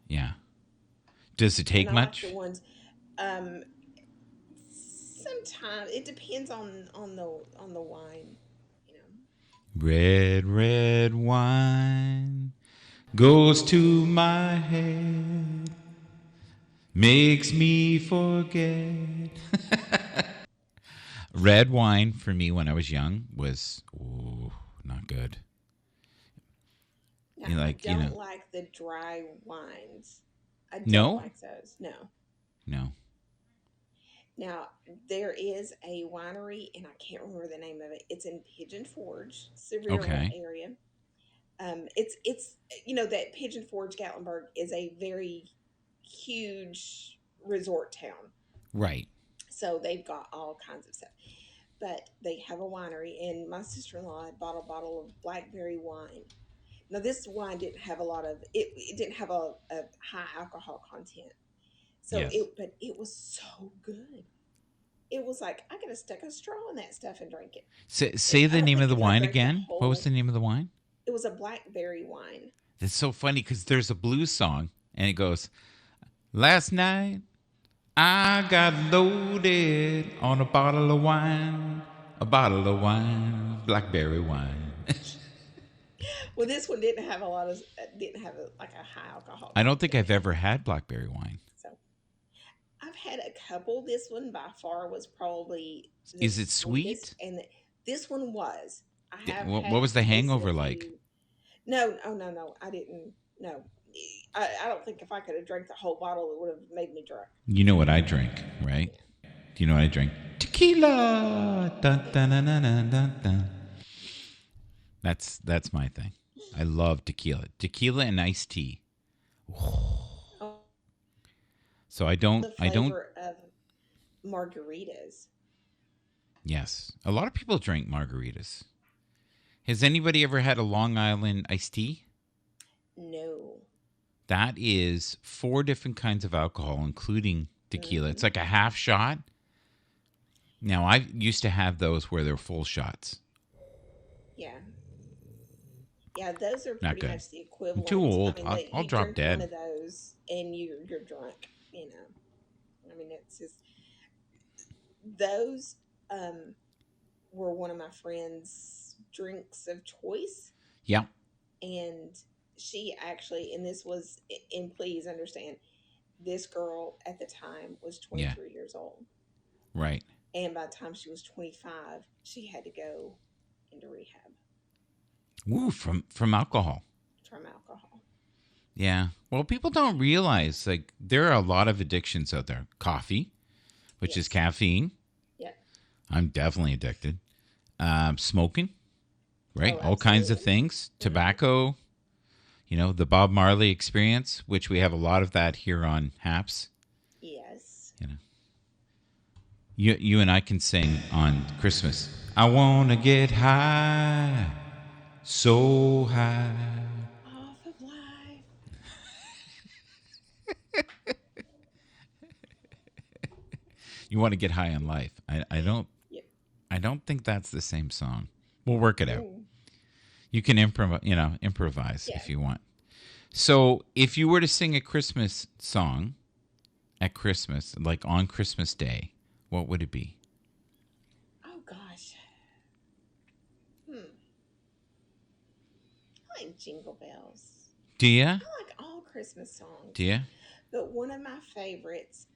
Yeah. Does it And take I like the much? ones. Um, Sometimes it depends on the wine. You know. Red, red wine goes to my head, makes me forget. Red wine for me when I was young was not good. Now You know, I like, don't like the dry wines. I don't no, like those. No. no. Now there is a winery, and I can't remember the name of it. It's in Pigeon Forge, Sevierville Okay. area. It's that Pigeon Forge Gatlinburg is a very huge resort town, Right. so they've got all kinds of stuff. But they have a winery, and my sister in law had bought a bottle of blackberry wine. Now this wine didn't have a lot of it. It didn't have a high alcohol content, Yes. but it was so good. It was like I could have stuck a straw in that stuff and drank it. Say I the don't name of think the if I wine drank the again. What was whole, the name of the wine? it was a blackberry wine. It's so funny because there's a blues song and it goes, "Last night I got loaded on a bottle of wine, blackberry wine." Well, this one didn't have like a high alcohol I don't think content. I've ever had blackberry wine. So I've had a couple. This one by far was probably the Is it sweetest, sweet? and this one was. I have What had was the tasted a hangover like? few. No, oh no, no, I didn't. No, I don't think if I could have drank the whole bottle, it would have made me drunk. You know what I drink, right? Yeah. Do you know what I drink? Tequila. Dun, dun, dun, dun, dun, dun, dun. That's my thing. I love tequila. Tequila and iced tea. Oh, So I the don't. flavor of margaritas. Yes, a lot of people drink margaritas. Has anybody ever had a Long Island iced tea? No. That is 4 different kinds of alcohol, including tequila. It's Hmm. like a half shot. Now, I used to have those where they're full shots. Yeah. Yeah, those are Not pretty good. much the I'm too equivalent. I old. mean, I'll you drop drink one dead. of those and you're drunk. You know, I mean, it's just those um, were one of my friend's drinks of choice, Yeah, and she actually, and this was, and please understand, this girl at the time was yeah, 23 years old, right. and by the time she was 25, she had to go into rehab Woo, from alcohol. from alcohol. Yeah. Well, people don't realize like there are a lot of addictions out there. Coffee, which is Yes. caffeine. Yeah. I'm definitely addicted. Smoking, right? Oh, All kinds of absolutely. things. Hmm. Tobacco. The Bob Marley experience, which we have a lot of that here on Haps. Yes. You know, you and I can sing on Christmas. I wanna get high, so high. Off of life. You want to get high on life. I don't Yep. I don't think that's the same song. We'll work it out. Mm. You can improvise Yeah. if you want. So, if you were to sing a Christmas song at Christmas, like on Christmas Day, what would it be? Oh gosh. Hmm. I like Jingle Bells. Do you? I like all Christmas Do songs, you? but one of my favorites,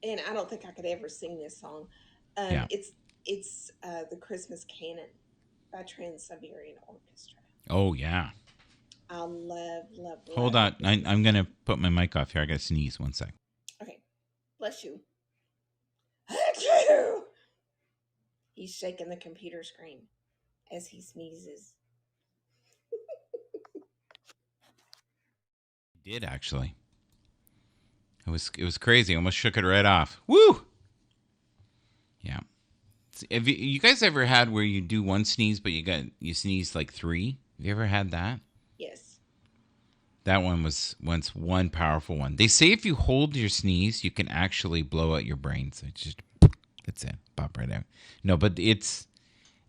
and I don't think I could ever sing this song. Yeah. It's the Christmas Canon by Trans Siberian Orchestra. Oh yeah. I love, love, Hold love on. this I'm song. gonna put my mic off here. I gotta sneeze. One sec. Okay, bless you. Achoo! He's shaking the computer screen as he sneezes. I did actually. It was crazy. I almost shook it right off. Woo! Yeah. Have you guys ever had where you do one sneeze but you sneeze like 3? Have you ever had that? Yes. That one was once one powerful one. They say if you hold your sneeze, you can actually blow out your brain. So it's just that's it, pop right out. No, but it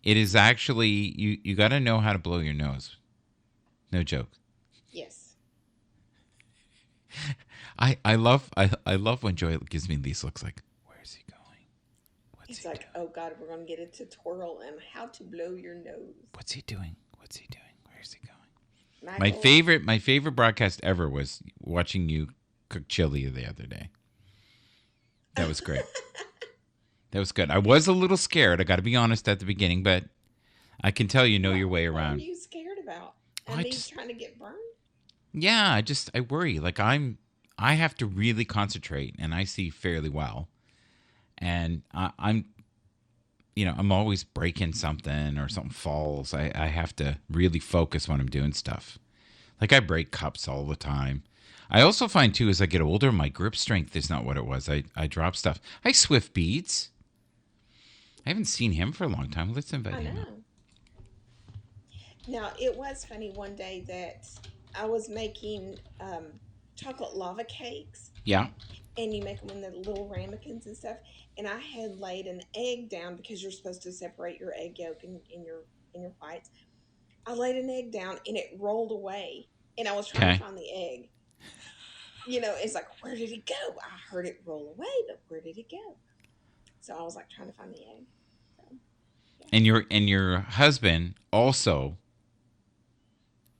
is actually you got to know how to blow your nose. No joke. Yes. I love when Joy gives me these looks like, where is he going? What's It's he like, doing? oh God, we're going to get a tutorial on how to blow your nose. What's he doing? What's he doing? Where is he going? My Michael, favorite broadcast ever was watching you cook chili the other day. That was great. That was good. I was a little scared. I got to be honest at the beginning, but I can tell you know your way what were around. you scared about? I Me just trying to get burned? yeah, I worry. Like I have to really concentrate, and I see fairly well, and I'm always breaking something or something falls. I have to really focus when I'm doing stuff. Like I break cups all the time. I also find too as I get older, my grip strength is not what it was. I drop stuff. Hi, Swift Beats. I haven't seen him for a long time. Let's invite I him up. know. Now, it was funny one day that I was making chocolate lava cakes, Yeah. and you make them in the little ramekins and stuff. And I had laid an egg down because you're supposed to separate your egg yolk in your whites. I laid an egg down and it rolled away, and I was trying to Okay. find the egg. It's like, where did it go? I heard it roll away, but where did it go? So I was like trying to find the egg. So yeah. And your husband also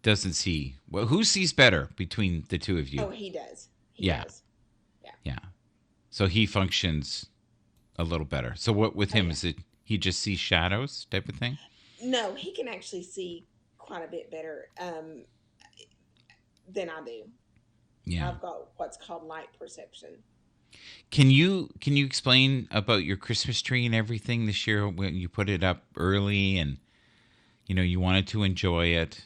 doesn't see. Well, who sees better between the two of you? Oh, he does. He Yeah. does. Yeah. Yeah. So he functions a little better. So what with Oh him yeah. is it he just sees shadows type of thing? No, he can actually see quite a bit better than I do. Yeah. I've got what's called light perception. Can you explain about your Christmas tree and everything this year when you put it up early and you wanted to enjoy it?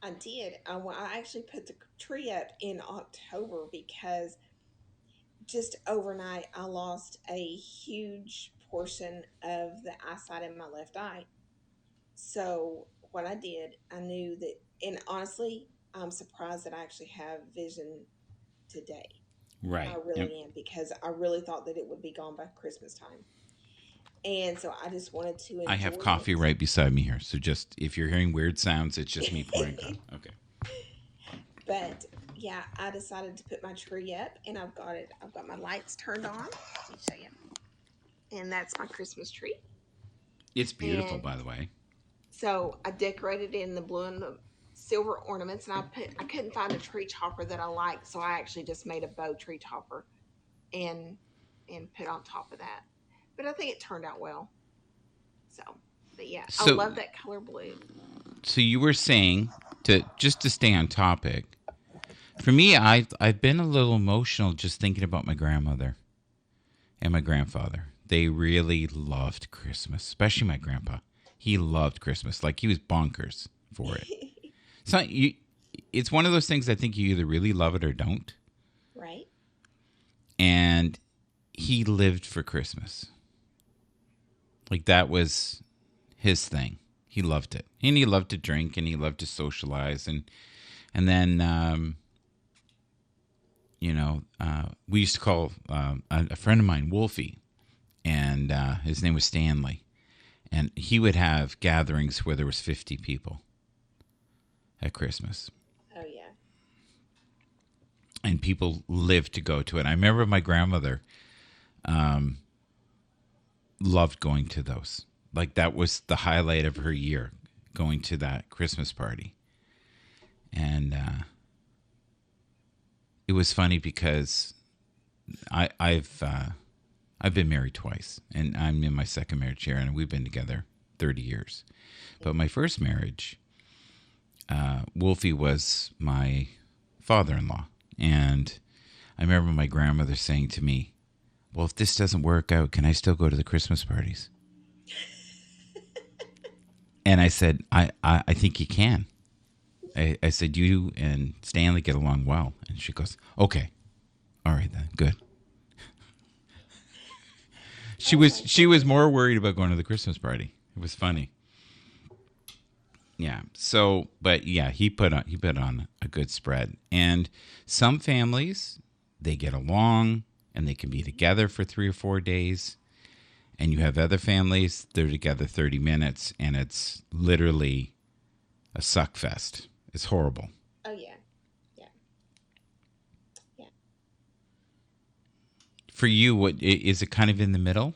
I did. I actually put the tree up in October because just overnight I lost a huge portion of the eyesight in my left eye. So what I did, I knew that, and honestly, I'm surprised that I actually have vision today. I Right. Yep. really am because I really thought that it would be gone by Christmas time. And so I just wanted to I have enjoy coffee it. right beside me here. So just if you're hearing weird sounds, it's just me pouring coffee. Okay. But yeah, I decided to put my tree up and I've got it. I've got my lights turned on. Let me show you. And that's my Christmas tree. It's beautiful, And by the way. so I decorated in the blue and the silver ornaments and I couldn't find a tree topper that I liked, so I actually just made a bow tree topper and put on top of that. But I think it turned out well. So, but yeah, I So love that color blue. so you were saying to stay on topic. For me, I've been a little emotional just thinking about my grandmother and my grandfather. They really loved Christmas, especially my grandpa. He loved Christmas, like he was bonkers for it. So it's one of those things I think you either really love it or don't. Right? And he lived for Christmas. Like that was his thing. He loved it, and he loved to drink, and he loved to socialize, and then we used to call a friend of mine Wolfie, and his name was Stanley, and he would have gatherings where there was 50 people at Christmas, Oh yeah. and people lived to go to it. I remember my grandmother loved going to those. Like that was the highlight of her year, going to that Christmas party. And it was funny because I've been married twice, and I'm in my second marriage here, and we've been together 30 years. But my first marriage, Wolfie was my father-in-law, and I remember my grandmother saying to me, "Well, if this doesn't work out, can I still go to the Christmas parties?" And I said, I think you can. I said, you and Stanley get along well. And she goes, okay. All right, then. Good. She Oh was my she was goodness. more worried about going to the Christmas party. It was funny. Yeah. So, but yeah, he put on a good spread. And some families, they get along and they can be together for 3 or 4 days. And you have other families, they're together 30 minutes and it's literally a suck fest. It's horrible. Oh yeah. Yeah. Yeah. For you, is it kind of in the middle?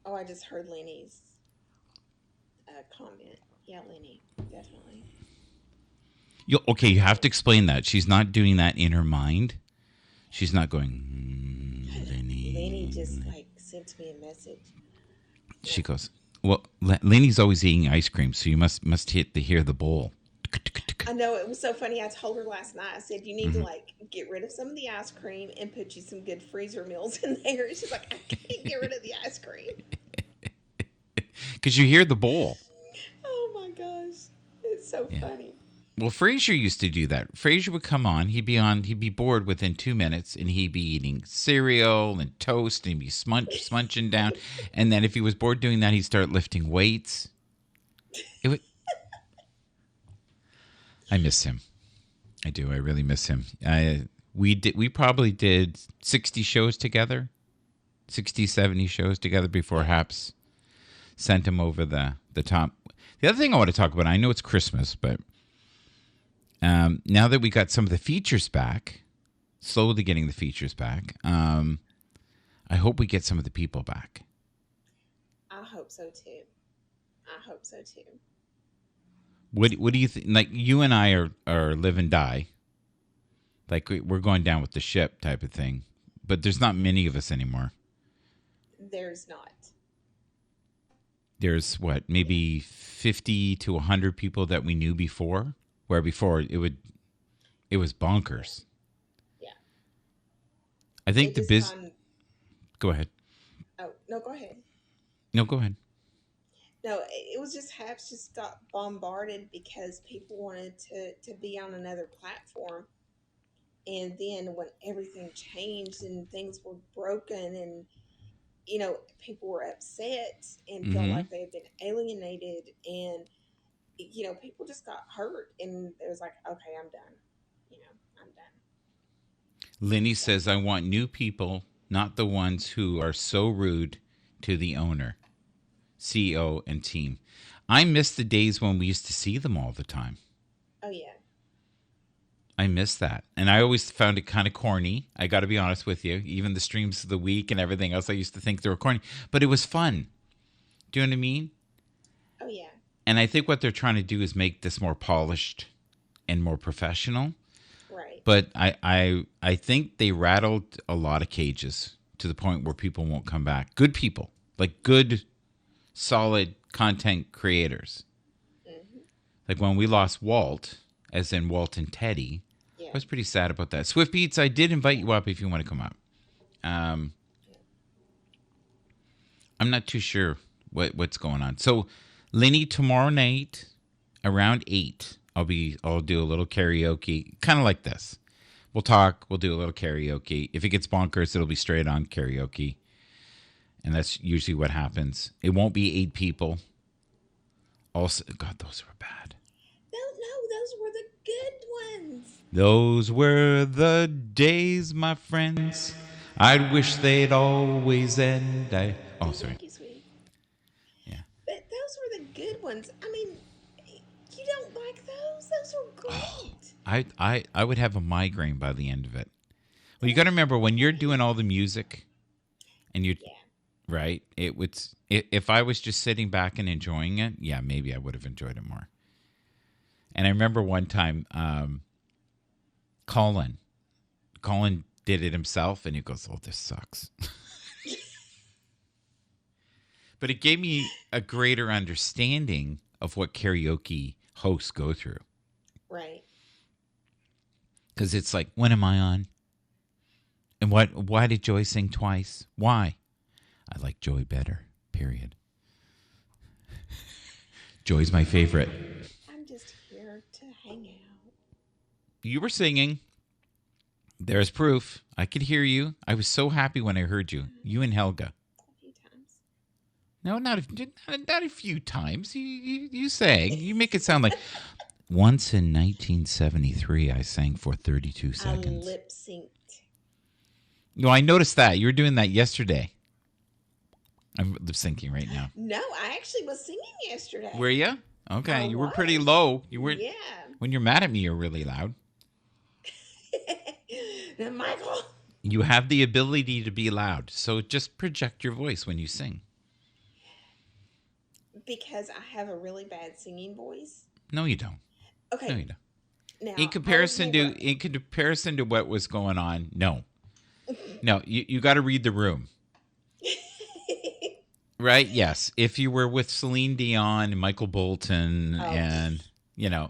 Oh, I just heard Lenny's comment. Yeah, Lenny, definitely. You have to explain that. She's not doing that in her mind. She's not going, Lenny Lenny. just like sent me a message. She goes, well, Lenny's always eating ice cream, so you must hear the bowl. I know it was so funny. I told her last night. I said you need to like get rid of some of the ice cream and put you some good freezer meals in there. She's like, I can't get rid of the ice cream. Because you hear the bowl. Oh my gosh, it's so Yeah. funny. Well, Frasier used to do that. Frasier would come on. He'd be bored within 2 minutes, and he'd be eating cereal and toast, and he'd be smunching down. And then if he was bored doing that, he'd start lifting weights. It would. I miss him. I do. I really miss him. We probably did 60 shows together, 60, 70 shows together before Haps sent him over the top. The other thing I want to talk about, I know it's Christmas, but now that we got some of the features back, slowly getting the features back, I hope we get some of the people back. I hope so too. I hope so too. What do you think? Like you and I are live and die. Like we're going down with the ship type of thing. But there's not many of us anymore. There's not. There's what, maybe 50 to 100 people that we knew before. where before it was bonkers. Yeah. I think It just got. Go ahead. Oh no, go ahead. No, go ahead. No, it was just Habs just got bombarded because people wanted to be on another platform, and then when everything changed and things were broken, and people were upset and felt Mm-hmm. like they had been alienated, and people just got hurt, and it was like, okay, I'm done. I'm done. Linny So says, I want new people, not the ones who are so rude to the owner, CEO, and team. I miss the days when we used to see them all the time. oh yeah. I miss that. And I always found it kind of corny. I got to be honest with you. Even the streams of the week and everything else, I used to think they were corny, but it was fun. Do you know what I mean? Oh yeah. And I think what they're trying to do is make this more polished and more professional. Right. But I think they rattled a lot of cages to the point where people won't come back. Good people, like good, solid content creators. Hmm. Like when we lost Walt, as in Walt and Teddy, Yeah. I was pretty sad about that. Swift Beats, I did invite you up if you want to come up. Um, I'm not too sure what's going on. So, Lenny, tomorrow night around 8, I'll do a little karaoke, kind of like this. We'll talk. We'll do a little karaoke. If it gets bonkers, it'll be straight on karaoke, and that's usually what happens. It won't be 8 people. Also, God, those were bad. No, those were the good ones. Those were the days, my friends. I'd wish they'd always end. Oh, sorry. Thank you, sweetie. Yeah. But those were the good ones. I mean, you don't like those? Those were great. I would have a migraine by the end of it. Well, you got to remember when you're doing all the music, and you're Yeah. right. If I was just sitting back and enjoying it, yeah, maybe I would have enjoyed it more. And I remember one time, Colin did it himself, and he goes, "Oh, this sucks." But it gave me a greater understanding of what karaoke hosts go through. Right. Because it's like, when am I on? And why did Joy sing twice? Why? I like Joy better, period. Joy's my favorite. I'm just here to hang out. You were singing. There's proof. I could hear you. I was so happy when I heard you. You and Helga. A few times. No, not a few times. You sang. You make it sound like once in 1973 I sang for 32 seconds. I lip synced. No, I noticed that. You were doing that yesterday. I'm lip syncing right now. No, I actually was singing yesterday. Were you? Okay, I you were was. pretty low. You were. Yeah. When you're mad at me, you're really loud. Now, Michael. You have the ability to be loud, so just project your voice when you sing. Because I have a really bad singing voice. No, you don't. Okay. No, you don't. Now, In comparison to what was going on, no. You got to read the room. Right? Yes. If you were with Celine Dion and Michael Bolton and, yeah,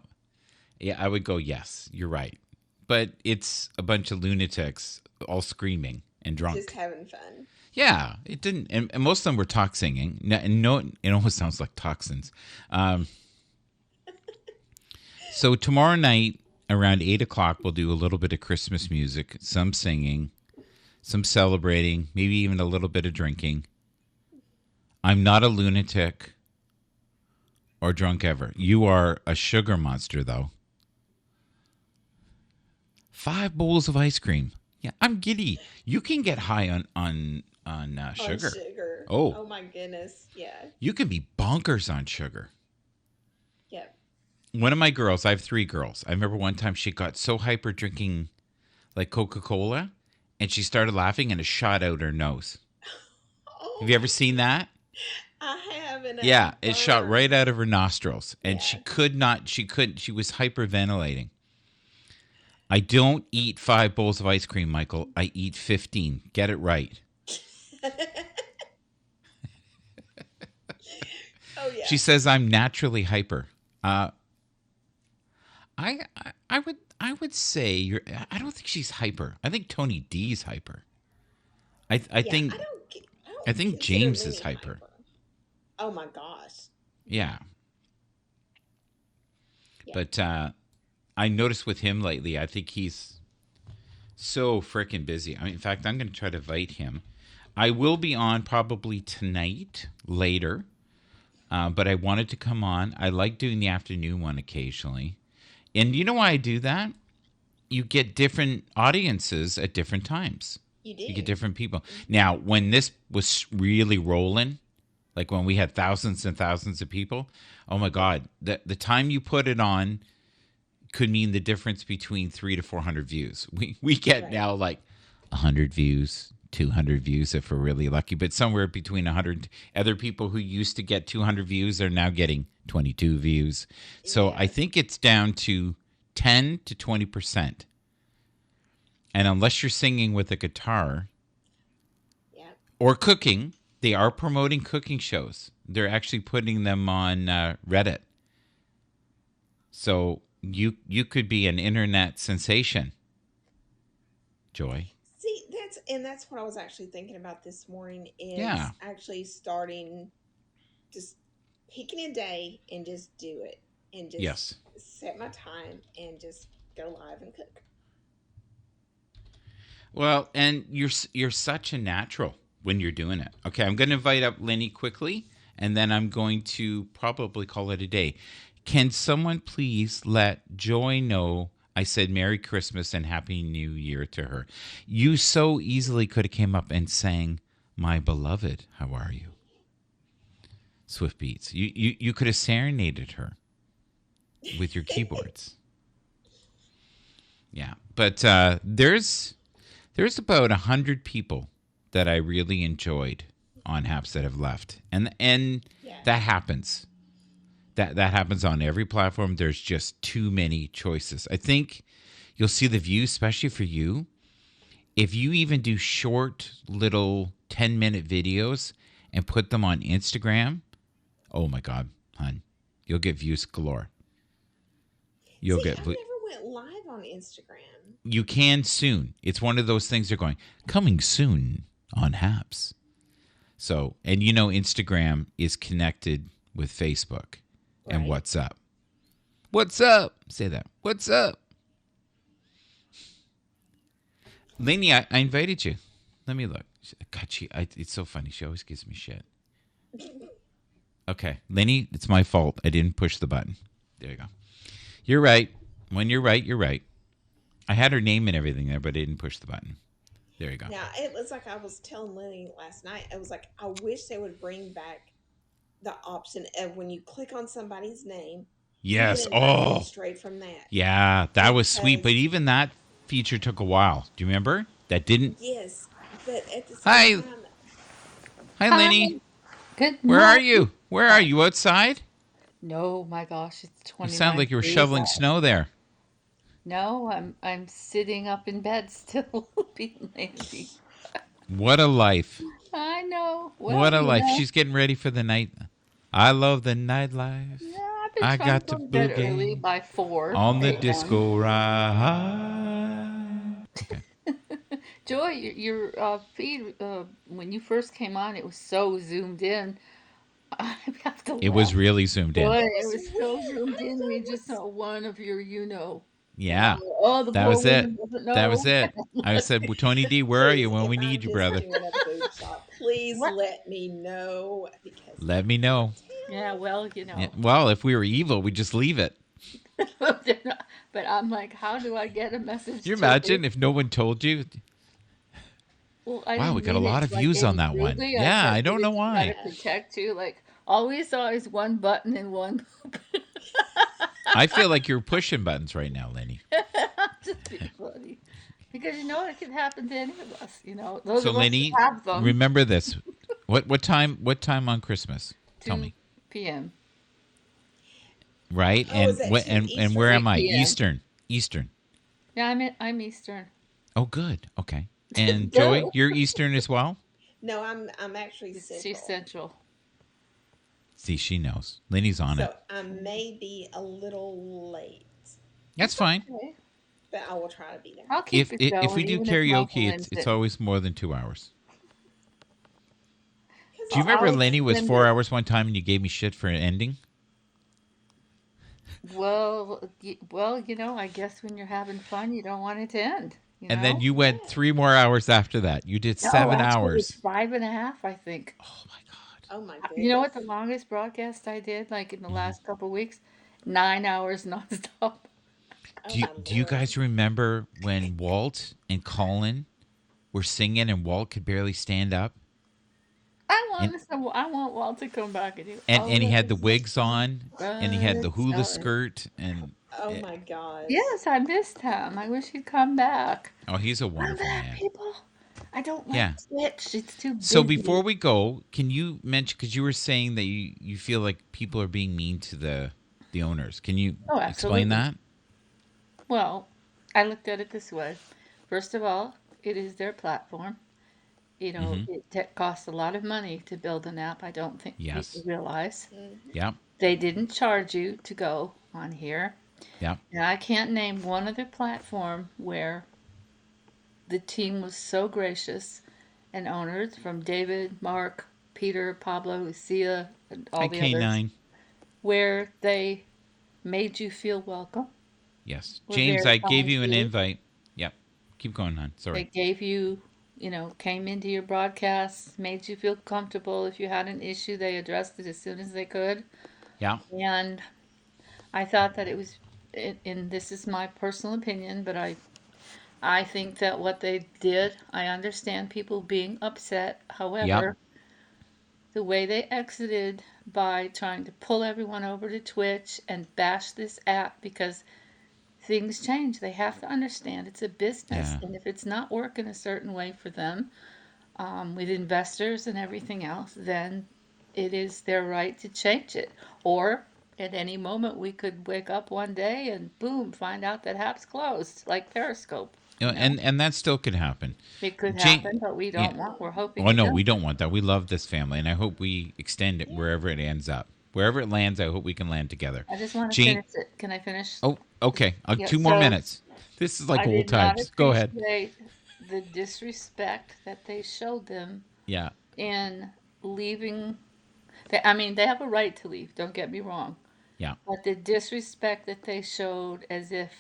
I would go, yes, you're right. But it's a bunch of lunatics all screaming and drunk. Just having fun. Yeah, it didn't. And most of them were talk singing. No, it almost sounds like toxins. So tomorrow night around 8 o'clock, we'll do a little bit of Christmas music, some singing, some celebrating, maybe even a little bit of drinking. I'm not a lunatic or drunk ever. You are a sugar monster, though. 5 bowls of ice cream. Yeah, I'm giddy. You can get high on sugar. On sugar. Oh. Oh my goodness. Yeah. You can be bonkers on sugar. Yep. One of my girls, I have 3 girls. I remember one time she got so hyper drinking like Coca-Cola, and she started laughing and it shot out her nose. Oh, Have you ever seen that? I have. And Yeah, it shot right out of her nostrils, and Yeah. she was hyperventilating. I don't eat 5 bowls of ice cream, Michael. I eat 15. Get it right. Oh yeah. She says I'm naturally hyper. I would say you're. I don't think she's hyper. I think Tony D's hyper. I Yeah, think I I don't think consider James is Lenny hyper. hyper. Oh my gosh. Yeah, Yeah. but I noticed with him lately. I think he's so freaking busy. I mean, in fact, I'm going to try to invite him. I will be on probably tonight later, but I wanted to come on. I like doing the afternoon one occasionally, and you know why I do that? You get different audiences at different times. You You get do. different people. Now, when this was really rolling, like when we had thousands and thousands of people, oh my God, the time you put it on could mean the difference between 300 to 400 views. We get Right. now like 100 views, 200 views if we're really lucky, but somewhere between 100. Other people who used to get 200 views are now getting 22 views. So I Yes. think it's down to 10 to 20%. And unless you're singing with a guitar Yeah. or cooking, they are promoting cooking shows. They're actually putting them on Reddit. So you could be an internet sensation, Joy. See, that's what I was actually thinking about this morning Yeah. is actually starting just picking a day and just do it and just Yes. set my time and just go live and cook. Well, and you're such a natural when you're doing it. Okay, I'm going to invite up Lenny quickly, and then I'm going to probably call it a day. Can someone please let Joy know I said Merry Christmas and Happy New Year to her? You so easily could have came up and sang "My Beloved, How Are You?" Swift Beats. You could have serenaded her with your keyboards. Yeah, but there's about 100 people that I really enjoyed on Haps that have left, and Yeah. that happens. That happens on every platform. There's just too many choices. I think you'll see the views, especially for you. If you even do short little 10-minute videos and put them on Instagram, oh my God, hon, you'll get views galore. You'll See, get I've never went live on Instagram. you can soon. It's one of those things they're going coming soon on Haps. So, and you know, Instagram is connected with Facebook and Right. WhatsApp. What's up? Say that. What's up? Lainey, I invited you. Let me look. God, it's so funny. She always gives me shit. Okay. Lainey, it's my fault. I didn't push the button. There you go. You're right. When you're right, you're right. I had her name and everything there, but I didn't push the button. There you go. Now, it was like I was telling Lenny last night, I was like, I wish they would bring back the option of when you click on somebody's name, you can Yes. invite them Oh, straight from that. yeah. That was sweet. But Because, even that feature took a while. Do you remember? That didn't. yes, but at the same Hi. time, Hi, Hi, Lenny. good Where are morning. you? Where are you? Outside? No, my gosh, it's You sound 29 like you were degrees shoveling out. snow there. No, I'm sitting up in bed still being lazy. What a life. I know. What Well, a life. She's getting ready for the night. I love the nightlife. yeah, I've been I trying to got to go to bed early boogie by 4 on the a.m. disco ride. Okay. Joy, your feed when you first came on, it was so zoomed in. I have to It was laugh. really zoomed in. Boy, it it was was so weird. zoomed in. We just saw one of your, and Yeah. the That poor was it. woman doesn't That was know. it. I said, well, Tony D, where are you Please, when if we I'm need you, just brother? doing a boob shot, please What? let me know because Let I'm me out know. of Yeah, town. well, Yeah. Well, if we were evil, we'd just leave it. But I'm like, how do I get a Can message you to her? imagine if no one told you? Well, I Wow, we didn't got a mean lot it of like views on any that one. rudely. I Yeah, said, I we don't know just try to why. Yeah. protect you. Like, all we saw is one button and one. I feel like you're pushing buttons right now, Lenny. Just be funny. Because it can happen to any of us, those So, of us Lenny, who have them. remember this. What time on Christmas? Tell 2 me. p.m. Right? Oh, is And that what 2 and where Eastern? am 3 I? p.m. Eastern. Eastern. Yeah, I'm Eastern. Oh, good. Okay. And Joy, Go. you're Eastern as well? No, I'm actually She's Central. Central. See, she knows. Lenny's on it. So I may be a little late. That's fine. Okay. but I will try to be there. I'll keep it If we going, do even if Michael karaoke, wins it's it. always more than 2 hours. Because Do you it's remember I'll Lenny was extend 4 it. hours one time and you gave me shit for an ending? Well, I guess when you're having fun, you don't want it to end, And then you went yeah. 3 more hours after that. You did No, 7 actually, it was hours. 5.5, I think. Oh my god. Oh my You know what goodness. the longest broadcast I did, like in the Mhm. last couple weeks? 9 hours nonstop. Oh Do you, my do you lord. guys remember when Walt and Colin were singing and Walt could barely stand up? And I want Walt to come back and do and he "Oh, had the the wigs on and he had the bright hula side." skirt and Oh eh, my gosh. Yes, I missed him. I wish he'd come back. oh, he's a Come wonderful back, man. people. I don't like Yeah. Twitch. It's too So busy. before we go, can you mention, because you were saying that you feel like people are being mean to the owners. Can you Oh, explain absolutely. that? Well, I looked at it this way. First of all, it is their platform. Mm-hmm. It costs a lot of money to build an app. I don't think people Yes. realize. Hmm. Yep. They didn't charge you to go on here. Yep. And I can't name one other platform where the team was so gracious and owners from David, Mark, Peter, Pablo, Lucia, and Hi, all the others, K9. where they made you feel welcome, Yes. were James, very I gave kind you to an you. invite. Yep. Keep going on. They Sorry. gave you, came into your broadcasts, made you feel comfortable. If you had an issue, they addressed it as soon as they could. Yeah. And I thought that it was, and this is my personal opinion, but I think that what they did, I understand people being upset. Yep. However, the way they exited by trying to pull everyone over to Twitch and bash this app because things change. They have to understand it's a business, Yeah. and if it's not working a certain way for them, with investors and everything else, then it is their right to change it. Or at any moment, we could wake up one day and boom, find out that app's closed, like Periscope. You know, and that still could happen. It could Jane, happen, but we yeah. don't want. We're hoping Oh it no, we doesn't. don't want that. We love this family, and I hope we extend it Yeah. wherever it ends up. Wherever it lands, I hope we can land together. I just want to Jane, finish it. Can I finish? oh, okay. Yeah. 2 more minutes. This is like I old did not times. Go ahead. appreciate the disrespect that they showed them Yeah. in leaving. They have a right to leave. Don't get me wrong. Yeah. But the disrespect that they showed as if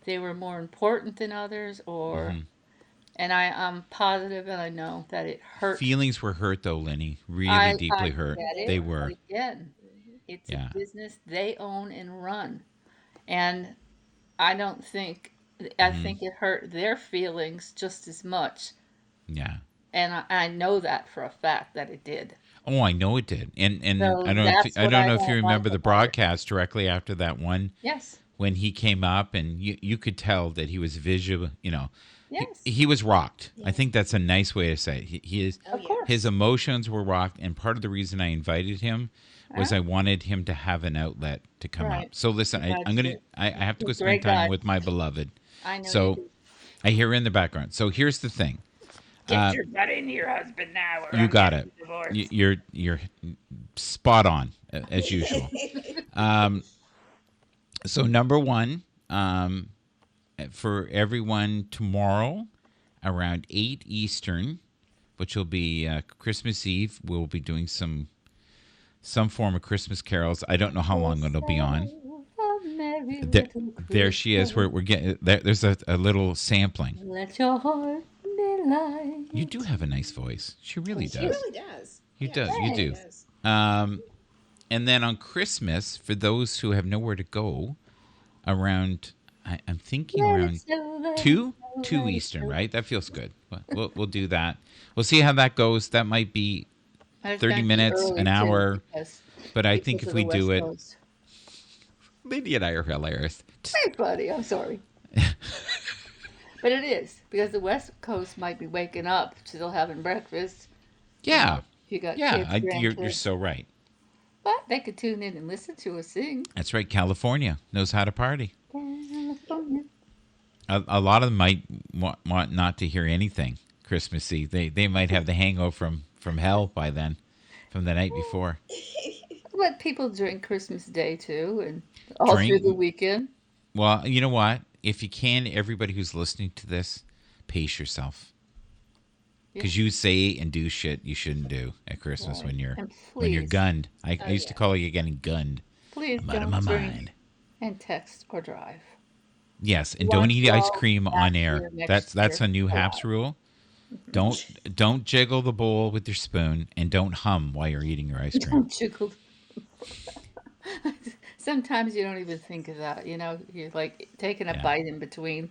they were more important than others, or, Hmm. and I'm positive and I know that it hurt. Feelings were hurt though, Lenny. Really I deeply hurt. get They it, They were. but were. again, Hmm. it's a Yeah. business they own and run. And I don't think, I Hmm. think it hurt their feelings just as much. Yeah. And I know that for a fact that it did. Oh, I know it did. And So that's I what don't I know if you don't like remember the about it. broadcast directly after that one Yes, when he came up and you could tell that he was visual, yes, he was rocked. I Yeah. think that's a nice way to say it. He is Oh of yeah. his course. emotions were rocked, and part of the reason I invited him was Huh? I wanted him to have an outlet to come up. Right. So listen, I'm That's gonna it. I have to He's go a spend great time guy. with my beloved. I know you So do. I hear her in the background. So here's the thing. Get Uh, your butt into your husband now, or you I'm got getting it. a divorce. You're spot on as usual. Um, so number one, for everyone tomorrow around 8 Eastern, which will be Christmas Eve, we'll be doing some form of Christmas carols. I don't know how long it'll be on. A merry There, little there she is. Christmas. We're getting there's a little sampling. Let your heart be You light. do have a nice voice. She really She Thank you. does. really does. You Yeah, do. she You really do. Thanks. does. Um, and then on Christmas, for those who have nowhere to go, around I'm thinking Let it around snow, let it two snow, two let it Eastern, snow. right? That feels good. We'll do that. We'll see how that goes. That might be It's 30 going to be minutes, an early too hour, but I think because if of we the do West it, Coast. Lydia and I are hilarious. Hey, buddy, I'm sorry. But it is because the West Coast might be waking up, still having breakfast. Yeah, If you got yeah. kids, You're grandkids, so right. but they could tune in and listen to us sing. That's right. California knows how to party. California. A lot of them might want not to hear anything Christmas Eve. They might have the hangover from hell by then, from the night before. But people drink Christmas Day too, and all through Drink. the weekend. Well, you know what? If you can, everybody who's listening to this, pace yourself. Because you say and do shit you shouldn't do at Christmas Right. when you're And please, gunned. I oh used to yeah, call you getting gunned. please I'm out of my don't drink mind. and text or drive. Yes, We and don't want eat you ice all cream on back air. here next That's year a new alive. Haps rule. Don't jiggle the bowl with your spoon, and don't hum while you're eating your ice cream. Don't jiggle. Sometimes you don't even think of that. You're like taking a Yeah. bite in between.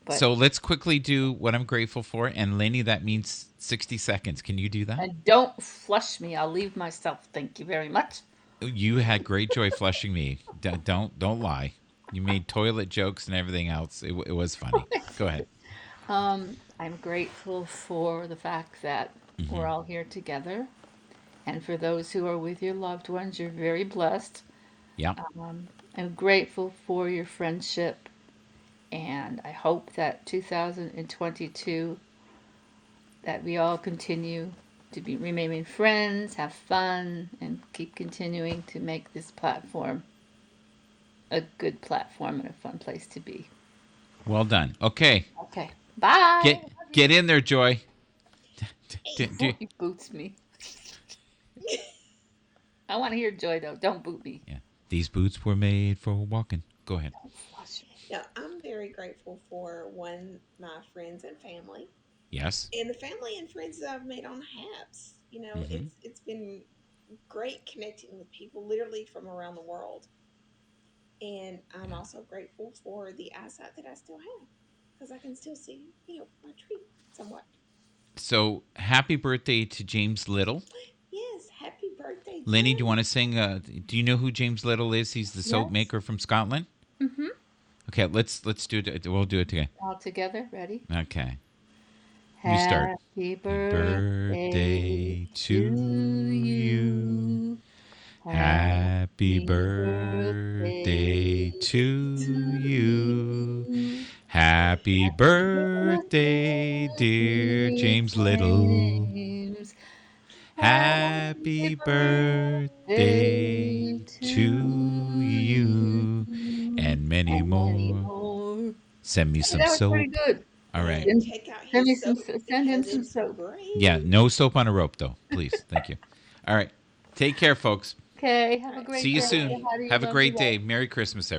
But So let's quickly do what I'm grateful for, and Lenny, that means 60 seconds. Can you do that? and don't flush me. I'll leave myself. Thank you very much. You had great joy flushing me. Don't lie. You made toilet jokes and everything else. It was funny. Go ahead. I'm grateful for the fact that we're all here together. And for those who are with your loved ones, you're very blessed. Yeah. I'm grateful for your friendship. And I hope that 2022, that we all continue to remain friends, have fun, and keep continuing to make this platform a good platform and a fun place to be. Well done. Okay. Okay. Bye. Get in there, Joy. Before he boots me. I want to hear Joy though. Don't boot me. Yeah. These boots were made for walking. Go ahead. Flush me. Now, I'm very grateful for my friends and family, Yes. and the family and friends that I've made on Haps. Mhm. It's been great connecting with people literally from around the world. And I'm also grateful for the eyesight that I still have because I can still see, my tree somewhat. So happy birthday to James Little. Yes, happy birthday, Lenny, do you Jim. want to sing? Do you know who James Little is? He's the soap Yes. maker from Scotland. Mm-hmm. Okay, let's do it. We'll do it together. All together. Ready? Okay. You start. Happy Birthday to you. Happy birthday to you. Happy birthday, dear James Little. James. Happy birthday to you. And many more. Send me some That was soap. pretty good. All right. And check out Send me his some. soap Send him because some it's soap. great. Yeah, no soap on a rope, though. Please. Thank you. All right. Take care, folks. Okay. Have a great See you day. soon. Hi to your Have a lovely great wife. day. Merry Christmas, everyone.